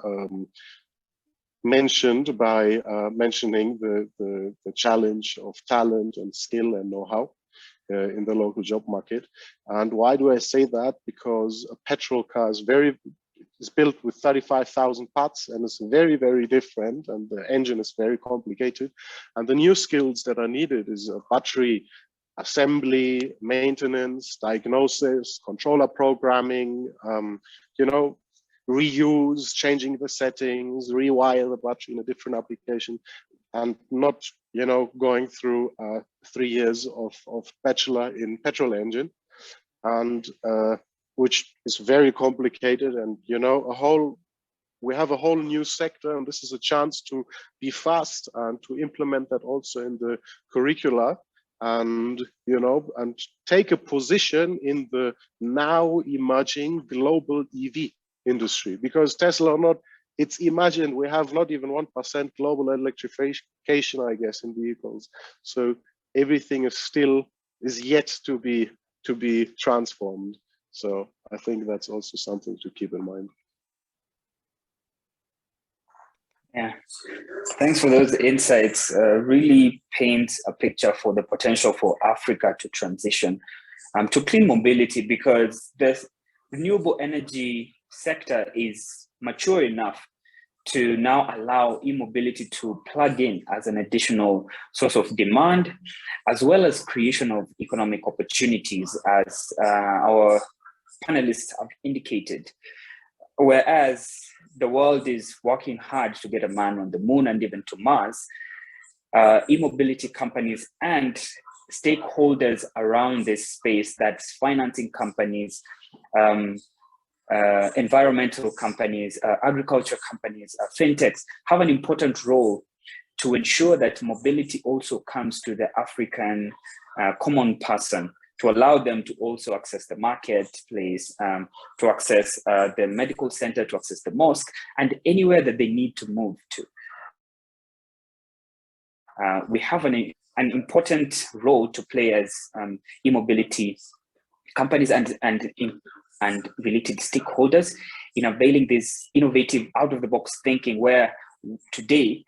Speaker 4: mentioned by mentioning the challenge of talent and skill and know-how in the local job market. And why do I say that? Because a petrol car is built with 35,000 parts, and it's very, very different, and the engine is very complicated. And the new skills that are needed is battery assembly, maintenance, diagnosis, controller programming, you know, reuse, changing the settings, rewire the battery in a different application, and not, you know, going through 3 years of bachelor in petrol engine, and which is very complicated. And, you know, we have a whole new sector, and this is a chance to be fast and to implement that also in the curricula, and, you know, and take a position in the now emerging global EV industry. Because Tesla or not, it's imagined we have not even 1% global electrification, I guess, in vehicles. So everything is yet to be transformed. So I think that's also something to keep in mind.
Speaker 1: Yeah, thanks for those insights. Really paints a picture for the potential for Africa to transition to clean mobility, because the renewable energy sector is mature enough to now allow e-mobility to plug in as an additional source of demand, as well as creation of economic opportunities, as our panelists have indicated. Whereas the world is working hard to get a man on the moon and even to Mars, e-mobility companies and stakeholders around this space, that's financing companies, environmental companies, agriculture companies, fintechs, have an important role to ensure that mobility also comes to the African common person, to allow them to also access the marketplace, to access the medical center, to access the mosque, and anywhere that they need to move to. We have an important role to play as e-mobility companies and related stakeholders in availing this innovative out-of-the-box thinking, where today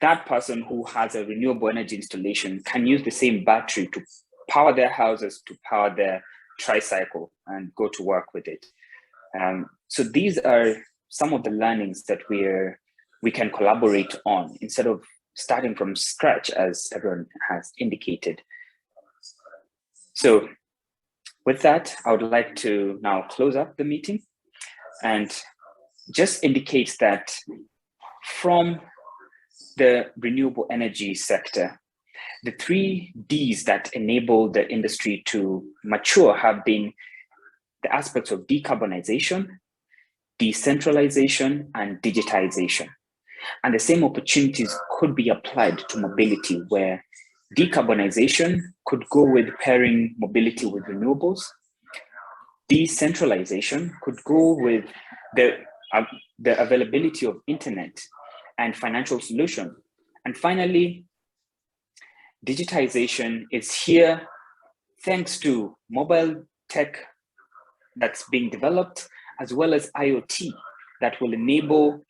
Speaker 1: that person who has a renewable energy installation can use the same battery to power their houses, to power their tricycle, and go to work with it. So these are some of the learnings that we can collaborate on instead of starting from scratch, as everyone has indicated. So with that, I would like to now close up the meeting and just indicate that from the renewable energy sector, the 3 Ds that enable the industry to mature have been the aspects of decarbonization, decentralization, and digitization. And the same opportunities could be applied to mobility, where decarbonization could go with pairing mobility with renewables. Decentralization could go with the availability of internet and financial solution. And finally, digitization is here thanks to mobile tech that's being developed, as well as IoT that will enable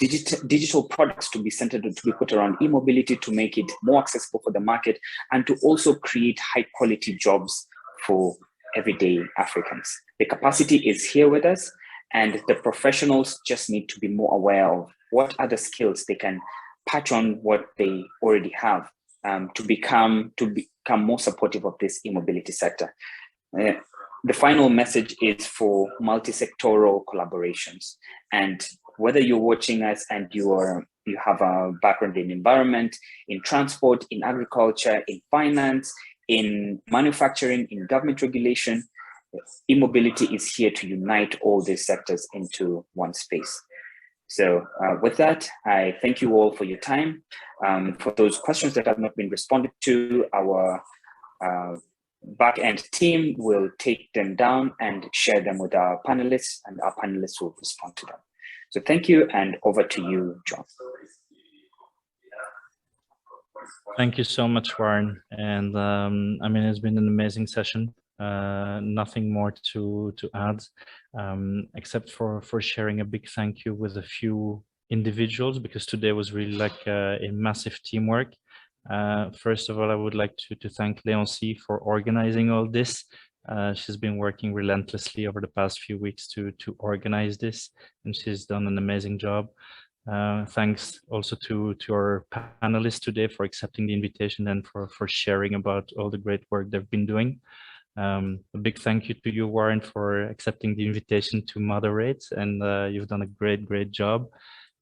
Speaker 1: digital products to be centered, to be put around e-mobility, to make it more accessible for the market, and to also create high quality jobs for everyday Africans. The capacity is here with us, and the professionals just need to be more aware of what other skills they can patch on what they already have, to become more supportive of this e-mobility sector. The final message is for multi-sectoral collaborations. And whether you're watching us and you have a background in environment, in transport, in agriculture, in finance, in manufacturing, in government regulation, e-mobility is here to unite all these sectors into one space. So with that, I thank you all for your time. For those questions that have not been responded to, our back-end team will take them down and share them with our panelists, and our panelists will respond to them. So thank you, and over to you, John.
Speaker 2: Thank you so much, Warren. And I mean, it's been an amazing session. Nothing more to add, except for sharing a big thank you with a few individuals, because today was really like a massive teamwork. First of all, I would like to thank Leoncie for organizing all this. She's been working relentlessly over the past few weeks to organize this, and she's done an amazing job. Thanks also to our panelists today for accepting the invitation and for sharing about all the great work they've been doing. A big thank you to you, Warren, for accepting the invitation to moderate, and you've done a great job.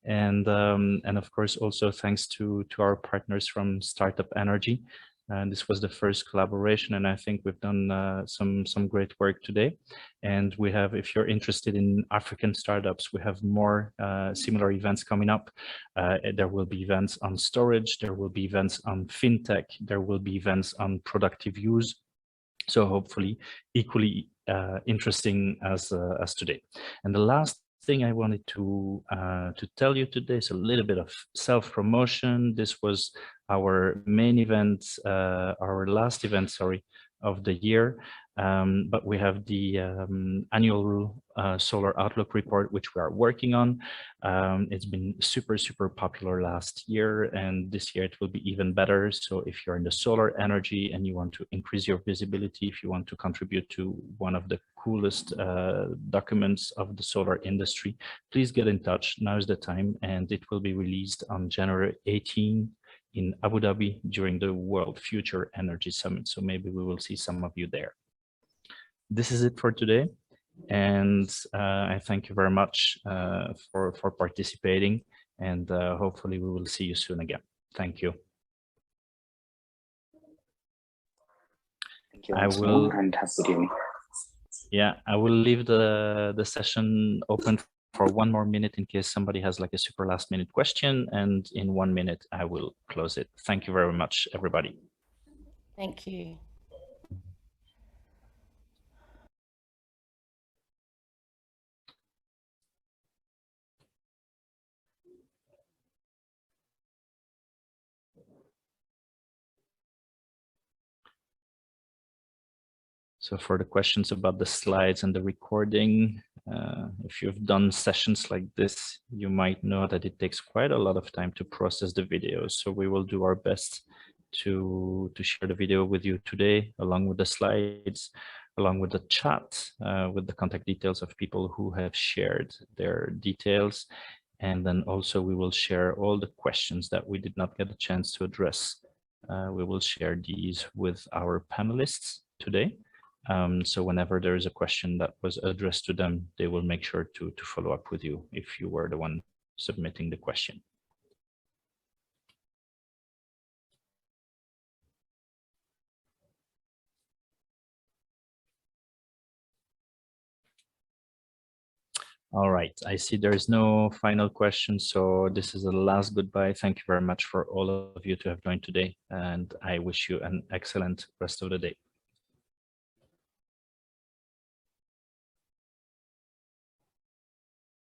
Speaker 2: And of course, also thanks to our partners from Startup Energy. And this was the first collaboration, and I think we've done some great work today. And we have, if you're interested in African startups, we have more similar events coming up. There will be events on storage, there will be events on fintech, there will be events on productive use. So hopefully equally interesting as today. And the last thing I wanted to tell you today is a little bit of self-promotion. This was our main event, our last event, sorry, of the year. But we have the annual Solar Outlook report, which we are working on. It's been super popular last year, and this year it will be even better. So if you're in the solar energy and you want to increase your visibility, if you want to contribute to one of the coolest documents of the solar industry, please get in touch. Now is the time, and it will be released on January 18 in Abu Dhabi during the World Future Energy Summit. So maybe we will see some of you there. This is it for today, and I thank you very much for participating, and hopefully we will see you soon again. Thank you.
Speaker 1: Thank you.
Speaker 2: I will,
Speaker 1: and have a good evening.
Speaker 2: Yeah, I will leave the session open for 1 more minute in case somebody has like a super last minute question, and in 1 minute I will close it. Thank you very much, everybody.
Speaker 6: Thank you.
Speaker 2: So for the questions about the slides and the recording, if you've done sessions like this, you might know that it takes quite a lot of time to process the video. So we will do our best to share the video with you today, along with the slides, along with the chat, with the contact details of people who have shared their details. And then also we will share all the questions that we did not get a chance to address. We will share these with our panelists today. So whenever there is a question that was addressed to them, they will make sure to follow up with you if you were the one submitting the question. All right, I see there is no final question, so this is the last goodbye. Thank you very much for all of you to have joined today, and I wish you an excellent rest of the day.